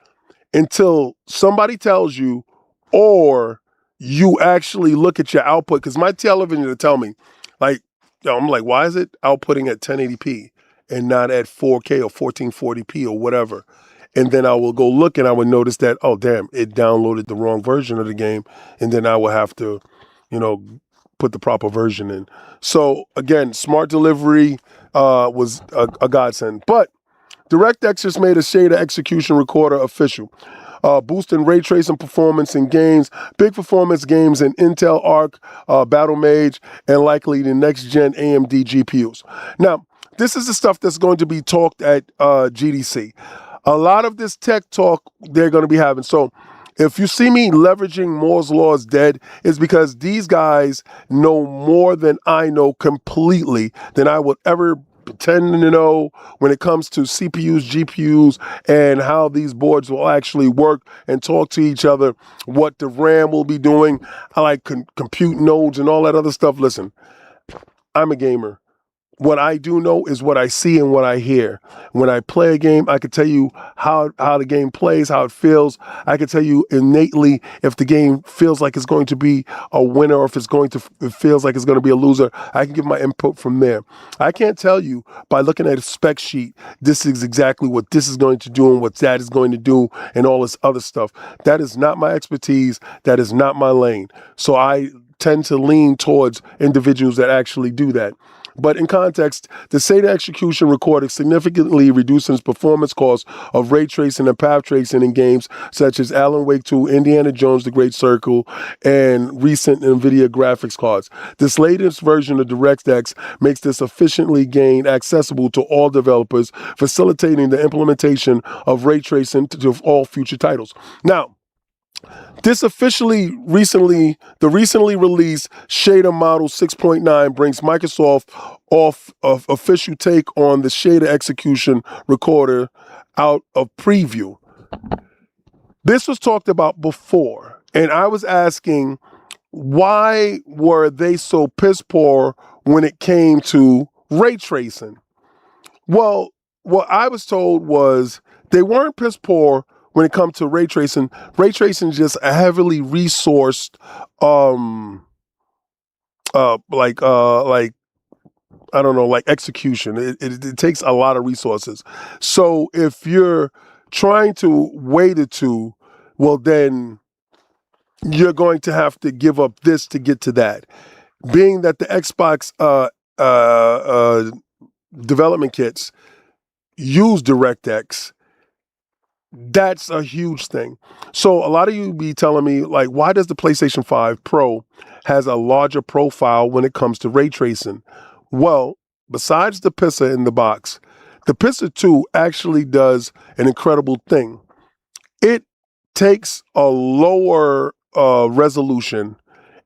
until somebody tells you, or you actually look at your output. Because my television will tell me, like, I'm like, why is it outputting at 1080p and not at 4K or 1440p or whatever? And then I will go look and I would notice that, oh, damn, it downloaded the wrong version of the game. And then I will have to, put the proper version in. So again, smart delivery was a godsend. But DirectX just made a shader execution recorder official, boosting ray tracing performance in games, big performance games in Intel Arc, Battle Mage, and likely the next-gen AMD GPUs. Now, this is the stuff that's going to be talked at GDC. A lot of this tech talk they're going to be having. So if you see me leveraging Moore's Law is dead, it's because these guys know more than I know completely than I would ever 10 to know when it comes to CPUs, GPUs, and how these boards will actually work and talk to each other, what the RAM will be doing. I like compute nodes and all that other stuff. Listen, I'm a gamer. What I do know is what I see and what I hear. When I play a game, I can tell you how the game plays, how it feels. I can tell you innately if the game feels like it's going to be a winner or if it feels like it's going to be a loser. I can give my input from there. I can't tell you by looking at a spec sheet, this is exactly what this is going to do and what that is going to do and all this other stuff. That is not my expertise. That is not my lane. So I tend to lean towards individuals that actually do that. But in context, the SATA execution recording significantly reduces performance costs of ray tracing and path tracing in games such as Alan Wake 2, Indiana Jones, The Great Circle, and recent NVIDIA graphics cards. This latest version of DirectX makes this efficiently gain accessible to all developers, facilitating the implementation of ray tracing to all future titles. Now, this recently released Shader Model 6.9 brings Microsoft off of official take on the Shader execution recorder out of preview. This was talked about before, and I was asking, why were they so piss poor when it came to ray tracing? Well, what I was told was they weren't piss poor when it comes to ray tracing. Ray tracing is just a heavily resourced, execution. It takes a lot of resources. So if you're trying to weight it to, well, then you're going to have to give up this to get to that. Being that the Xbox development kits use DirectX, that's a huge thing. So a lot of you be telling me, like, why does the PlayStation 5 Pro has a larger profile when it comes to ray tracing? Well, besides the pisser in the box, the pisser 2 actually does an incredible thing. It takes a lower resolution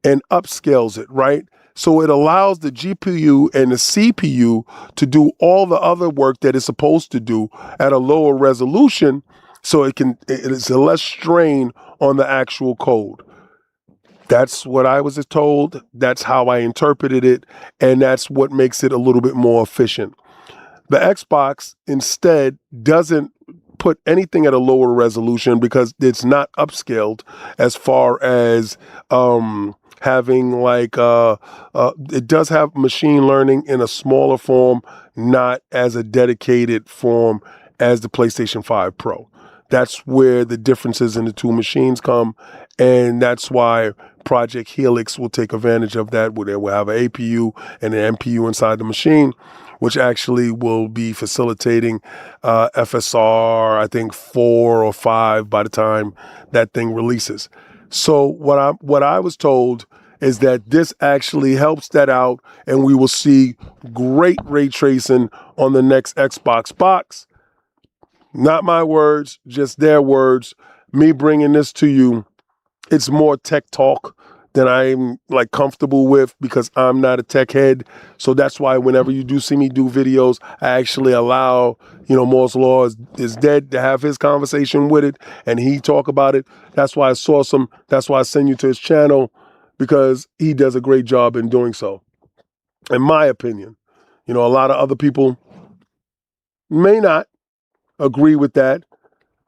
and upscales it, right? So it allows the GPU and the CPU to do all the other work that it's supposed to do at a lower resolution, so it is a less strain on the actual code. That's what I was told. That's how I interpreted it. And that's what makes it a little bit more efficient. The Xbox instead doesn't put anything at a lower resolution because it's not upscaled as far as having it does have machine learning in a smaller form, not as a dedicated form as the PlayStation 5 Pro. That's where the differences in the two machines come, and that's why Project Helix will take advantage of that, where they will have an APU and an MPU inside the machine, which actually will be facilitating FSR, I think 4 or 5 by the time that thing releases. So what I was told is that this actually helps that out, and we will see great ray tracing on the next Xbox box. Not my words, just their words. Me bringing this to you, it's more tech talk than I'm comfortable with because I'm not a tech head. So that's why whenever you do see me do videos, I actually allow, Moore's Law is dead to have his conversation with it and he talk about it. That's why I source him. That's why I send you to his channel, because he does a great job in doing so. In my opinion, a lot of other people may not agree with that,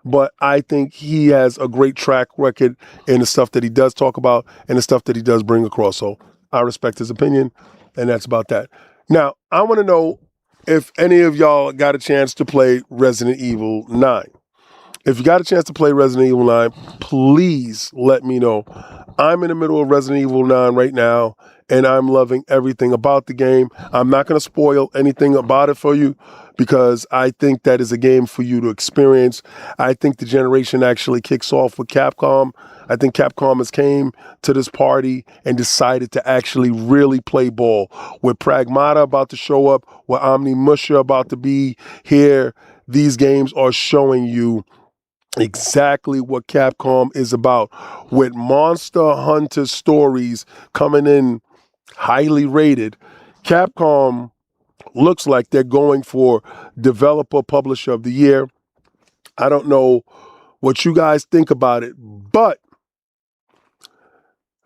but I think he has a great track record in the stuff that he does talk about and the stuff that he does bring across. So I respect his opinion, and that's about that. Now, I want to know if any of y'all got a chance to play Resident Evil 9. If you got a chance to play Resident Evil 9, please let me know. I'm in the middle of Resident Evil 9 right now, and I'm loving everything about the game. I'm not going to spoil anything about it for you because I think that is a game for you to experience. I think the generation actually kicks off with Capcom. I think Capcom has came to this party and decided to actually really play ball. With Pragmata about to show up, with Omni Musha about to be here, these games are showing you exactly what Capcom is about. With Monster Hunter stories coming in highly rated, Capcom looks like they're going for Developer Publisher of the Year. I don't know what you guys think about it, but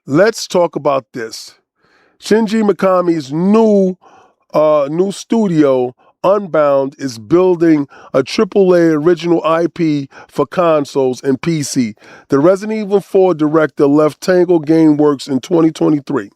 let's talk about this. Shinji Mikami's new studio, Unbound, is building a AAA original IP for consoles and PC. The Resident Evil 4 director left Tango Gameworks in 2023.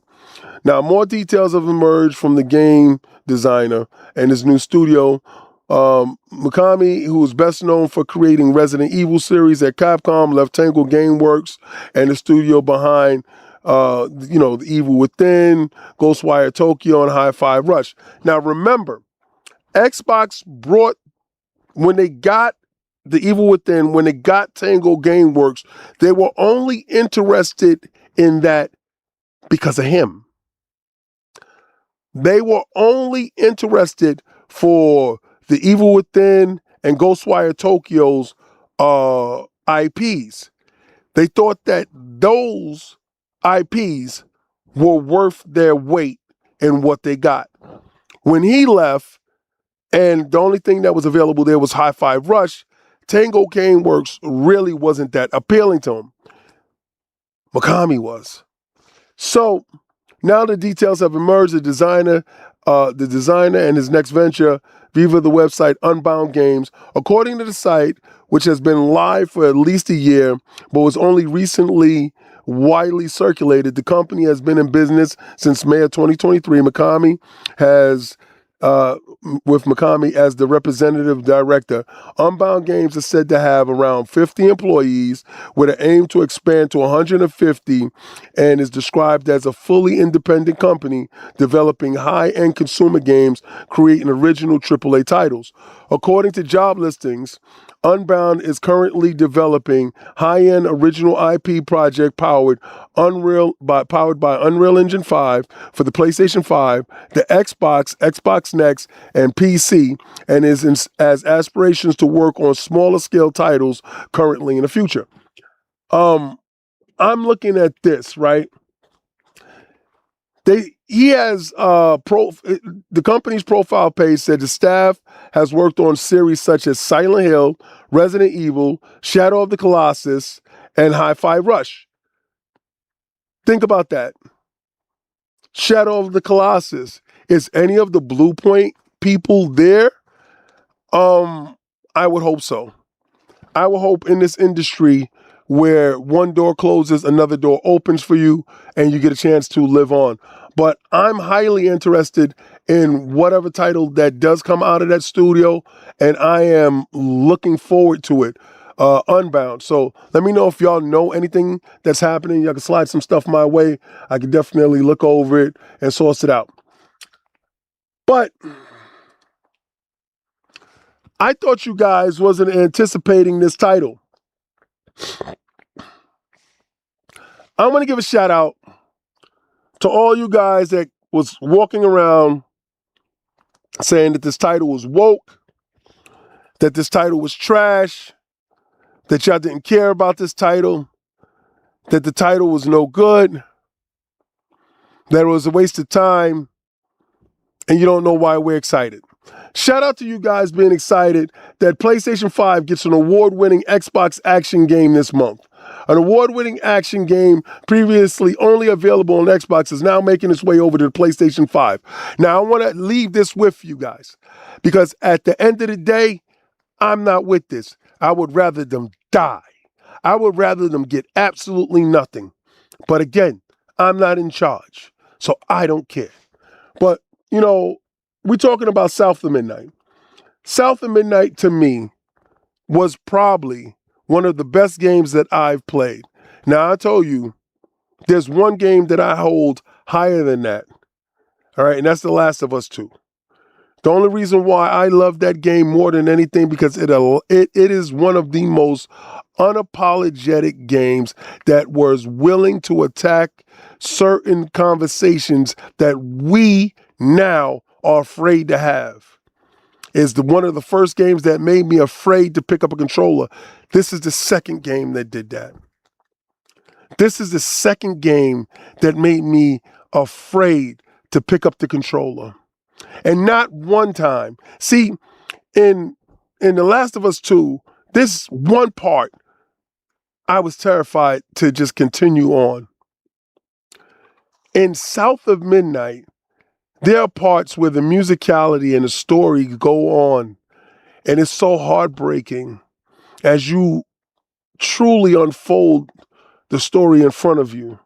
Now, more details have emerged from the game designer and his new studio. Mikami, who is best known for creating Resident Evil series at Capcom, left Tango Gameworks and the studio behind The Evil Within, Ghostwire Tokyo, and Hi-Fi Rush. Now, remember, Xbox brought, when they got The Evil Within, when they got Tango Gameworks, they were only interested in that because of him. They were only interested for The Evil Within and Ghostwire Tokyo's IPs. They thought that those IPs were worth their weight in what they got. When he left, and the only thing that was available there was Hi-Fi Rush, Tango Gameworks really wasn't that appealing to him. Mikami was. So now the details have emerged. The designer and his next venture via the website Unbound Games. According to the site, which has been live for at least a year, but was only recently widely circulated, the company has been in business since May of 2023. Mikami has, with Mikami as the representative director, Unbound Games is said to have around 50 employees with an aim to expand to 150, and is described as a fully independent company developing high-end consumer games, creating original AAA titles. According to job listings, Unbound is currently developing high-end original IP project powered by Unreal Engine 5 for the PlayStation 5, the Xbox, Xbox Next, and PC, and has aspirations to work on smaller scale titles currently in the future. I'm looking at this, right? He has the company's profile page said the staff has worked on series such as Silent Hill, Resident Evil, Shadow of the Colossus, and Hi-Fi Rush. Think about that. Shadow of the Colossus. Is any of the Blue Point people there? I would hope so. I would hope in this industry where one door closes, another door opens for you, and you get a chance to live on. But I'm highly interested in whatever title that does come out of that studio, and I am looking forward to it. Unbound. So let me know if y'all know anything that's happening. Y'all can slide some stuff my way. I can definitely look over it and source it out. But I thought you guys wasn't anticipating this title. I'm going to give a shout out to all you guys that was walking around saying that this title was woke, that this title was trash, that y'all didn't care about this title, that the title was no good, that it was a waste of time, and you don't know why we're excited. Shout out to you guys being excited that PlayStation 5 gets an award-winning Xbox action game this month. An award-winning action game previously only available on Xbox is now making its way over to the PlayStation 5. Now, I want to leave this with you guys because at the end of the day, I'm not with this. I would rather them die. I would rather them get absolutely nothing. But again, I'm not in charge, so I don't care. But, we're talking about South of Midnight. South of Midnight, to me, was probably one of the best games that I've played. Now, I told you, there's one game that I hold higher than that. All right, and that's The Last of Us 2. The only reason why I love that game more than anything because it is one of the most unapologetic games that was willing to attack certain conversations that we now are afraid to have. Is one of the first games that made me afraid to pick up a controller. This is the second game that did that. This is the second game that made me afraid to pick up the controller. And not one time. See, in The Last of Us 2, this one part, I was terrified to just continue on. In South of Midnight, there are parts where the musicality and the story go on, and it's so heartbreaking as you truly unfold the story in front of you,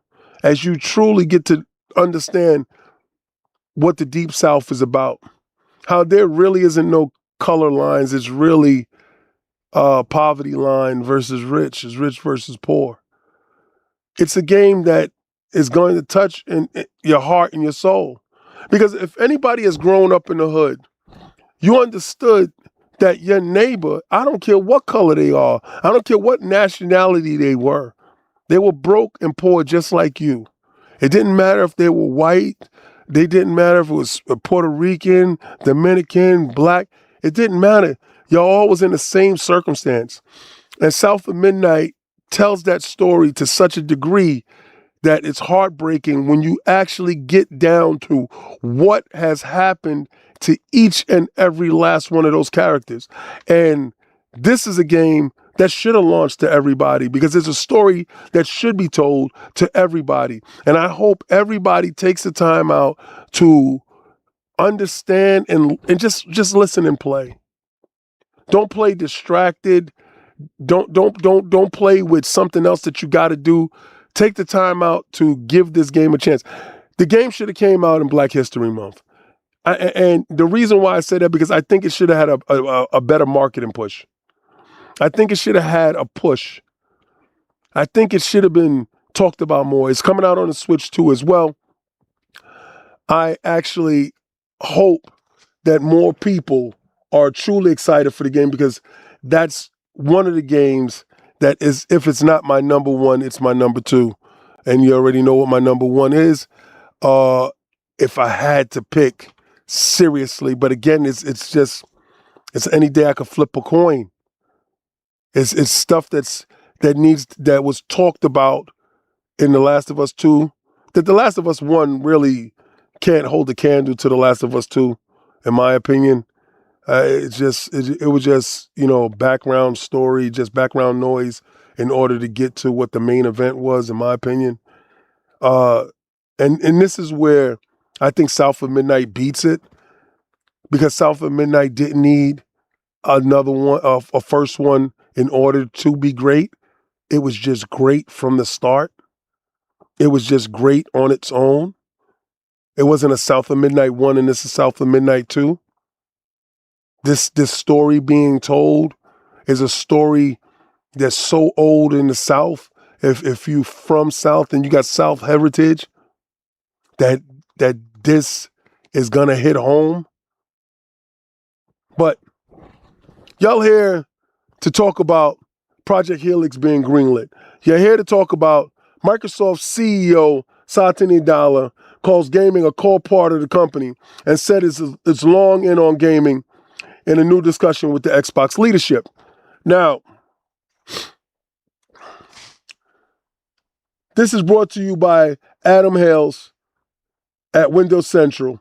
as you truly get to understand what the Deep South is about, how there really isn't no color lines. It's really poverty line versus rich, is rich versus poor. It's a game that is going to touch in your heart and your soul. Because if anybody has grown up in the hood, you understood that your neighbor, I don't care what color they are, I don't care what nationality they were broke and poor just like you. It didn't matter if they were white, they didn't matter if it was Puerto Rican, Dominican, black, it didn't matter. Y'all all was in the same circumstance. And South of Midnight tells that story to such a degree that it's heartbreaking when you actually get down to what has happened to each and every last one of those characters. And this is a game that should have launched to everybody because it's a story that should be told to everybody. And I hope everybody takes the time out to understand and just listen and play. Don't play distracted. Don't play with something else that you got to do. Take the time out to give this game a chance. The game should have came out in Black History Month. And the reason why I say that, because I think it should have had a better marketing push. I think it should have had a push. I think it should have been talked about more. It's coming out on the Switch too as well. I actually hope that more people are truly excited for the game, because that's one of the games that is, if it's not my number one, it's my number two. And you already know what my number one is. If I had to pick seriously, but again, it's any day I could flip a coin. It's stuff that was talked about in The Last of Us 2, that The Last of Us 1 really can't hold a candle to The Last of Us 2, in my opinion. It was just, background story, just background noise in order to get to what the main event was, in my opinion. And this is where I think South of Midnight beats it, because South of Midnight didn't need another one, a first one, in order to be great. It was just great from the start. It was just great on its own. It wasn't a South of Midnight 1 and this is South of Midnight 2. This story being told is a story that's so old in the South. If you from South and you got South heritage, that this is gonna hit home. But y'all here to talk about Project Helix being greenlit. You're here to talk about Microsoft CEO Satya Nadella calls gaming a core part of the company and said it's long in on gaming in a new discussion with the Xbox leadership. Now, this is brought to you by Adam Hales at Windows Central.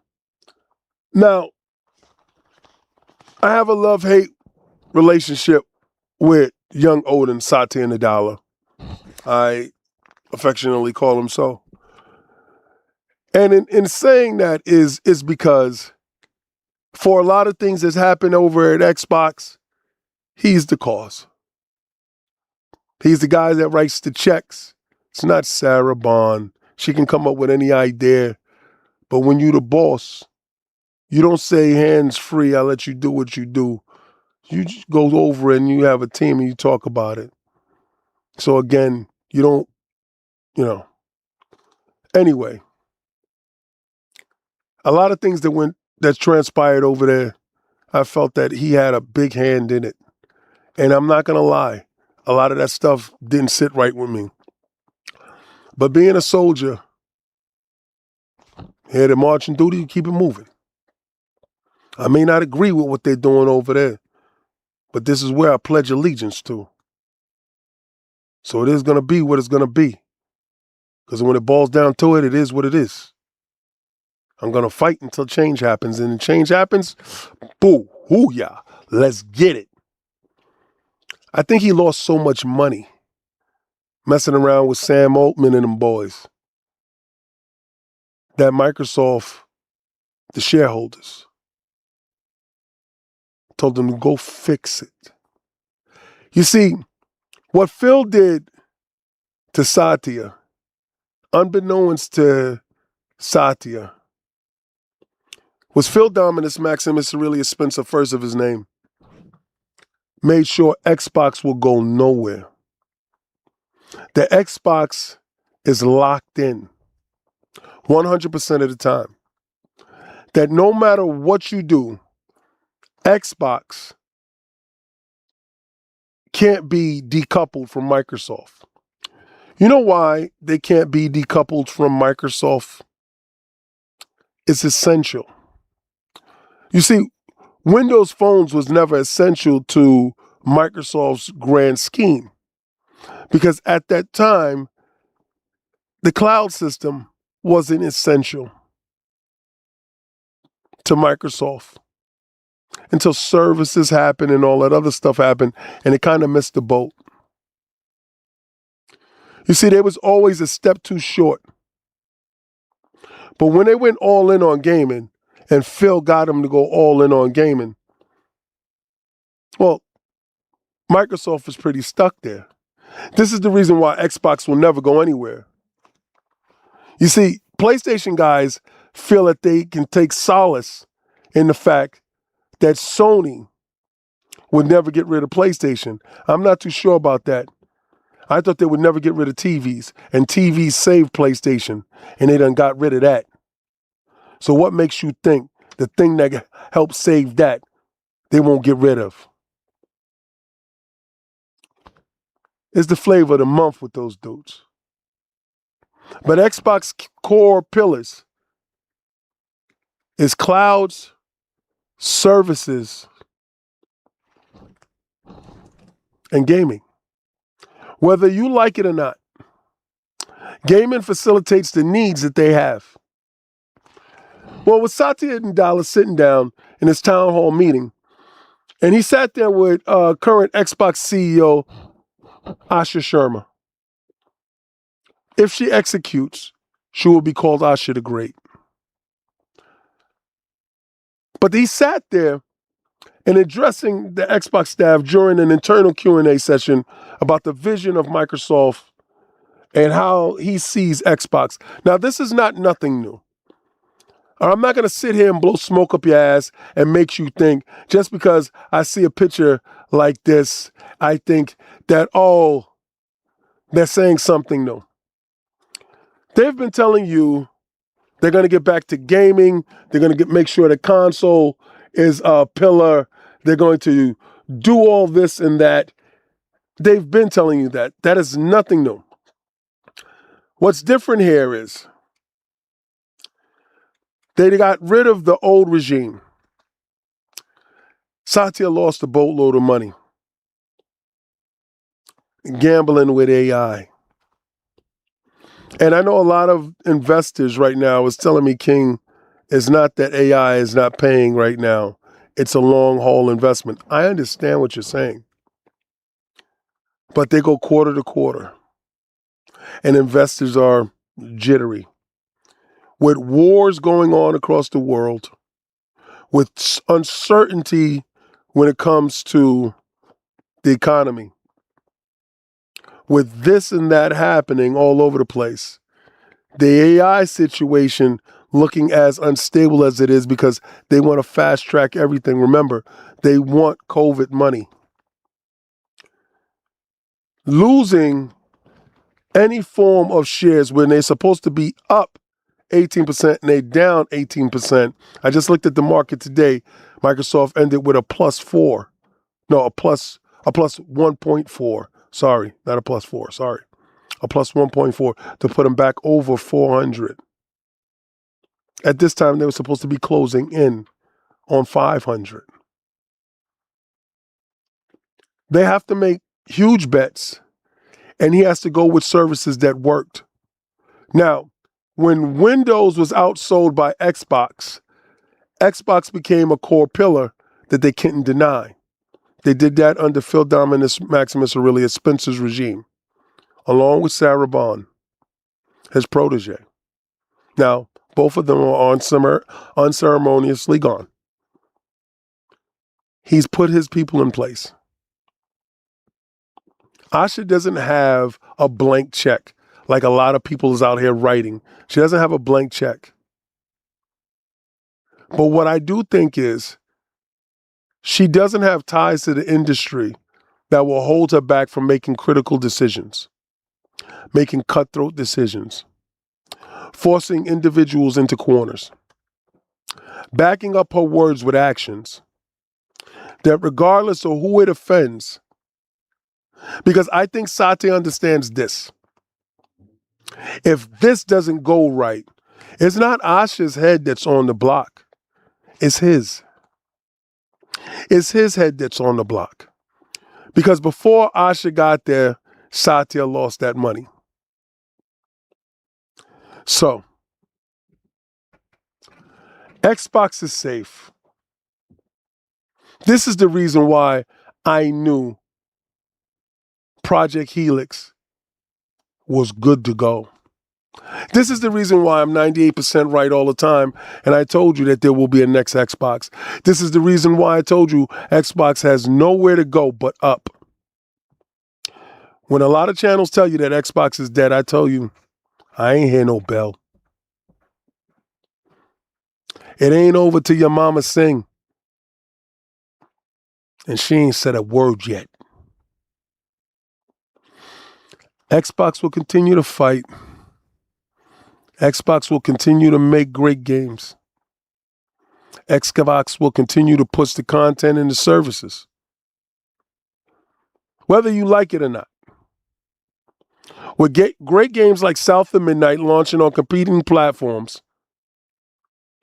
Now, I have a love-hate relationship with young Odin, Satya Nadella. I affectionately call him so. And in saying that is because for a lot of things that's happened over at Xbox, he's the cause. He's the guy that writes the checks. It's not Sarah Bond. She can come up with any idea. But when you the boss, you don't say hands free, I'll let you do what you do. You just go over and you have a team and you talk about it. So again, you don't, Anyway, a lot of things that transpired over there, I felt that he had a big hand in it. And I'm not going to lie, a lot of that stuff didn't sit right with me. But being a soldier, here to march and duty, you keep it moving. I may not agree with what they're doing over there, but this is where I pledge allegiance to. So it is going to be what it's going to be. Because when it boils down to it, it is what it is. I'm going to fight until change happens. And when change happens, boo, hoo-yah, let's get it. I think he lost so much money messing around with Sam Altman and them boys that Microsoft, the shareholders, told him to go fix it. You see, what Phil did to Satya, unbeknownst to Satya, was Phil Dominus Maximus Aurelius Spencer, first of his name, made sure Xbox will go nowhere. The Xbox is locked in 100% of the time. That no matter what you do, Xbox can't be decoupled from Microsoft. You know why they can't be decoupled from Microsoft? It's essential. You see, Windows phones was never essential to Microsoft's grand scheme because at that time, the cloud system wasn't essential to Microsoft until services happened and all that other stuff happened, and it kind of missed the boat. You see, they was always a step too short. But when they went all in on gaming, and Phil got them to go all in on gaming, well, Microsoft was pretty stuck there. This is the reason why Xbox will never go anywhere. You see, PlayStation guys feel that they can take solace in the fact that Sony would never get rid of PlayStation. I'm not too sure about that. I thought they would never get rid of TVs, and TVs saved PlayStation, and they done got rid of that. So what makes you think the thing that helped save that, they won't get rid of? It's the flavor of the month with those dudes. But Xbox core pillars is clouds, services, and gaming. Whether you like it or not, gaming facilitates the needs that they have. Well, with Satya Nadella sitting down in his town hall meeting, and he sat there with current Xbox CEO Asha Sharma. If she executes, she will be called Asha the Great. But he sat there and addressing the Xbox staff during an internal Q&A session about the vision of Microsoft and how he sees Xbox. Now, this is not nothing new. I'm not going to sit here and blow smoke up your ass and make you think just because I see a picture like this, I think that, oh, they're saying something new. They've been telling you they're going to get back to gaming. They're going to make sure the console is a pillar. They're going to do all this and that. They've been telling you that. That is nothing new. What's different here is they got rid of the old regime. Satya lost a boatload of money gambling with AI. And I know a lot of investors right now is telling me, King, it's not that AI is not paying right now. It's a long haul investment. I understand what you're saying. But they go quarter to quarter. And investors are jittery. With wars going on across the world, with uncertainty when it comes to the economy, with this and that happening all over the place, the AI situation looking as unstable as it is because they want to fast track everything. Remember, they want COVID money. Losing any form of shares when they're supposed to be up 18% and they down 18%. I just looked at the market today. Microsoft ended with a +4. No, a plus 1.4. Sorry, not a +4. Sorry. A +1.4 to put them back over 400. At this time, they were supposed to be closing in on 500. They have to make huge bets, and he has to go with services that worked. Now, When Windows was outsold by Xbox, Xbox became a core pillar that they couldn't deny. They did that under Phil Dominus Maximus Aurelius Spencer's regime, along with Sarah Bond, his protege. Now, both of them are unceremoniously gone. He's put his people in place. Asha doesn't have a blank check like a lot of people is out here writing. She doesn't have a blank check. But what I do think is she doesn't have ties to the industry that will hold her back from making critical decisions, making cutthroat decisions, forcing individuals into corners, backing up her words with actions that regardless of who it offends, because I think Satya understands this. If this doesn't go right, it's not Asha's head that's on the block. It's his. It's his head that's on the block. Because before Asha got there, Satya lost that money. So, Xbox is safe. This is the reason why I knew Project Helix was good to go. This is the reason why I'm 98% right all the time, and I told you that there will be a next Xbox. This is the reason why I told you Xbox has nowhere to go but up. When a lot of channels tell you that Xbox is dead, I tell you, I ain't hear no bell. It ain't over till your mama sing. And she ain't said a word yet. Xbox will continue to fight. Xbox will continue to make great games. Xbox will continue to push the content and the services, whether you like it or not. With great games like South of Midnight launching on competing platforms,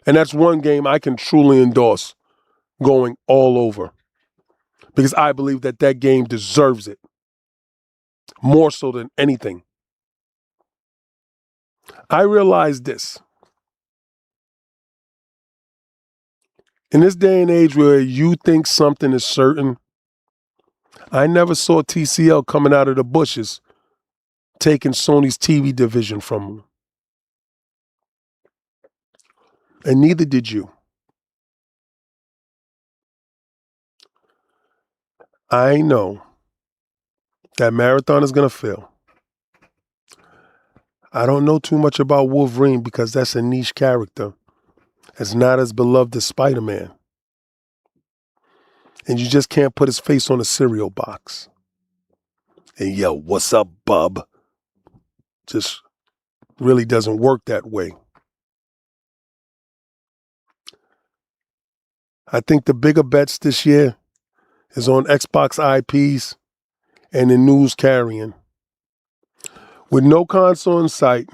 and that's one game I can truly endorse going all over, because I believe that that game deserves it more so than anything. I realize this. In this day and age where you think something is certain, I never saw TCL coming out of the bushes taking Sony's TV division from them. And neither did you. I know that Marathon is going to fail. I don't know too much about Wolverine because that's a niche character. It's not as beloved as Spider-Man. And you just can't put his face on a cereal box and yell, "What's up, bub?" Just really doesn't work that way. I think the bigger bets this year is on Xbox IPs and the news carrying. With no console in sight,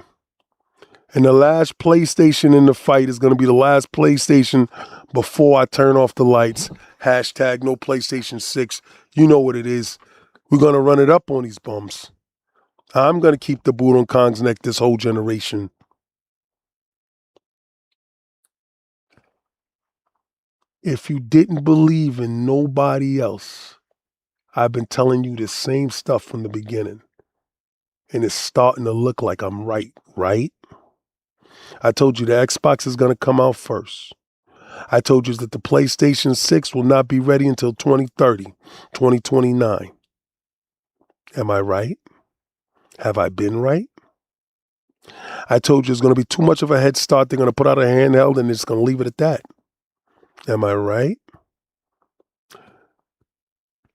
and the last PlayStation in the fight is going to be the last PlayStation before I turn off the lights. Hashtag no PlayStation 6. You know what it is. We're going to run it up on these bums. I'm going to keep the boot on Kong's neck this whole generation. If you didn't believe in nobody else, I've been telling you the same stuff from the beginning. And it's starting to look like I'm right? I told you the Xbox is going to come out first. I told you that the PlayStation 6 will not be ready until 2030, 2029. Am I right? Have I been right? I told you it's going to be too much of a head start. They're going to put out a handheld and it's going to leave it at that. Am I right?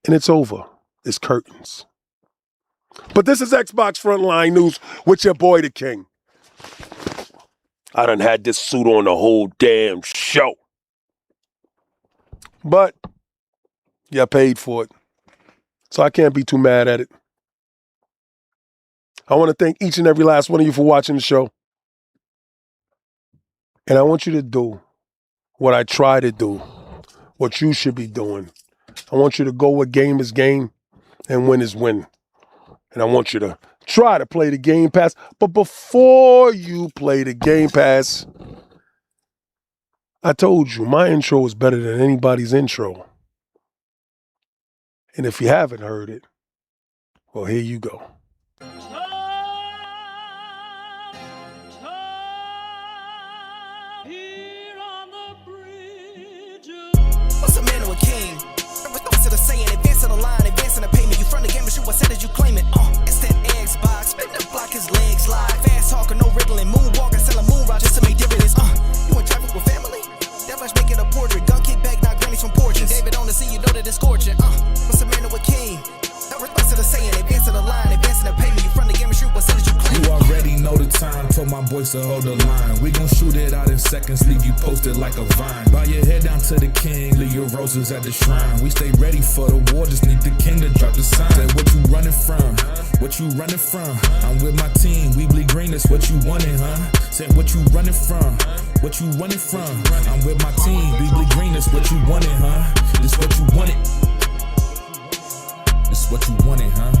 And it's over. It's curtains. But this is Xbox Frontline News with your boy, the King. I done had this suit on the whole damn show. But you paid for it. So I can't be too mad at it. I want to thank each and every last one of you for watching the show. And I want you to do what I try to do, what you should be doing. I want you to go where game is game and win is win. And I want you to try to play the Game Pass. But before you play the Game Pass, I told you my intro is better than anybody's intro. And if you haven't heard it, well, here you go. Here on the bridge. What's a man or a king? Instead of saying advancing the line, advancing the payment, you front the game and shoot what said as you claim it. It's that Xbox, spin the block, his legs live. Fast talking, no riddling, moonwalking, selling moon rock just to make dividends. You in traffic with family? That much making a portrait. Gun kickback, not grannies from porches. David on the sea, you know that it's scorching. What's a man or a king? Instead of saying advancing the line, advancing the payment, you front the game and shoot what said as you claim it. You already know the time, told my boys to hold the line. We gon' shoot it out in seconds, leave you posted like a vine. Bow your head down to the king, leave your roses at the shrine. We stay ready for the war, just need the king to drop the sign. Say what you running from, what you running from. I'm with my team, we bleed green, that's what you wanted, huh? Said what you running from, what you running from. I'm with my team, we bleed green, that's what you wanted, huh? This what you wanted. This what you wanted, huh?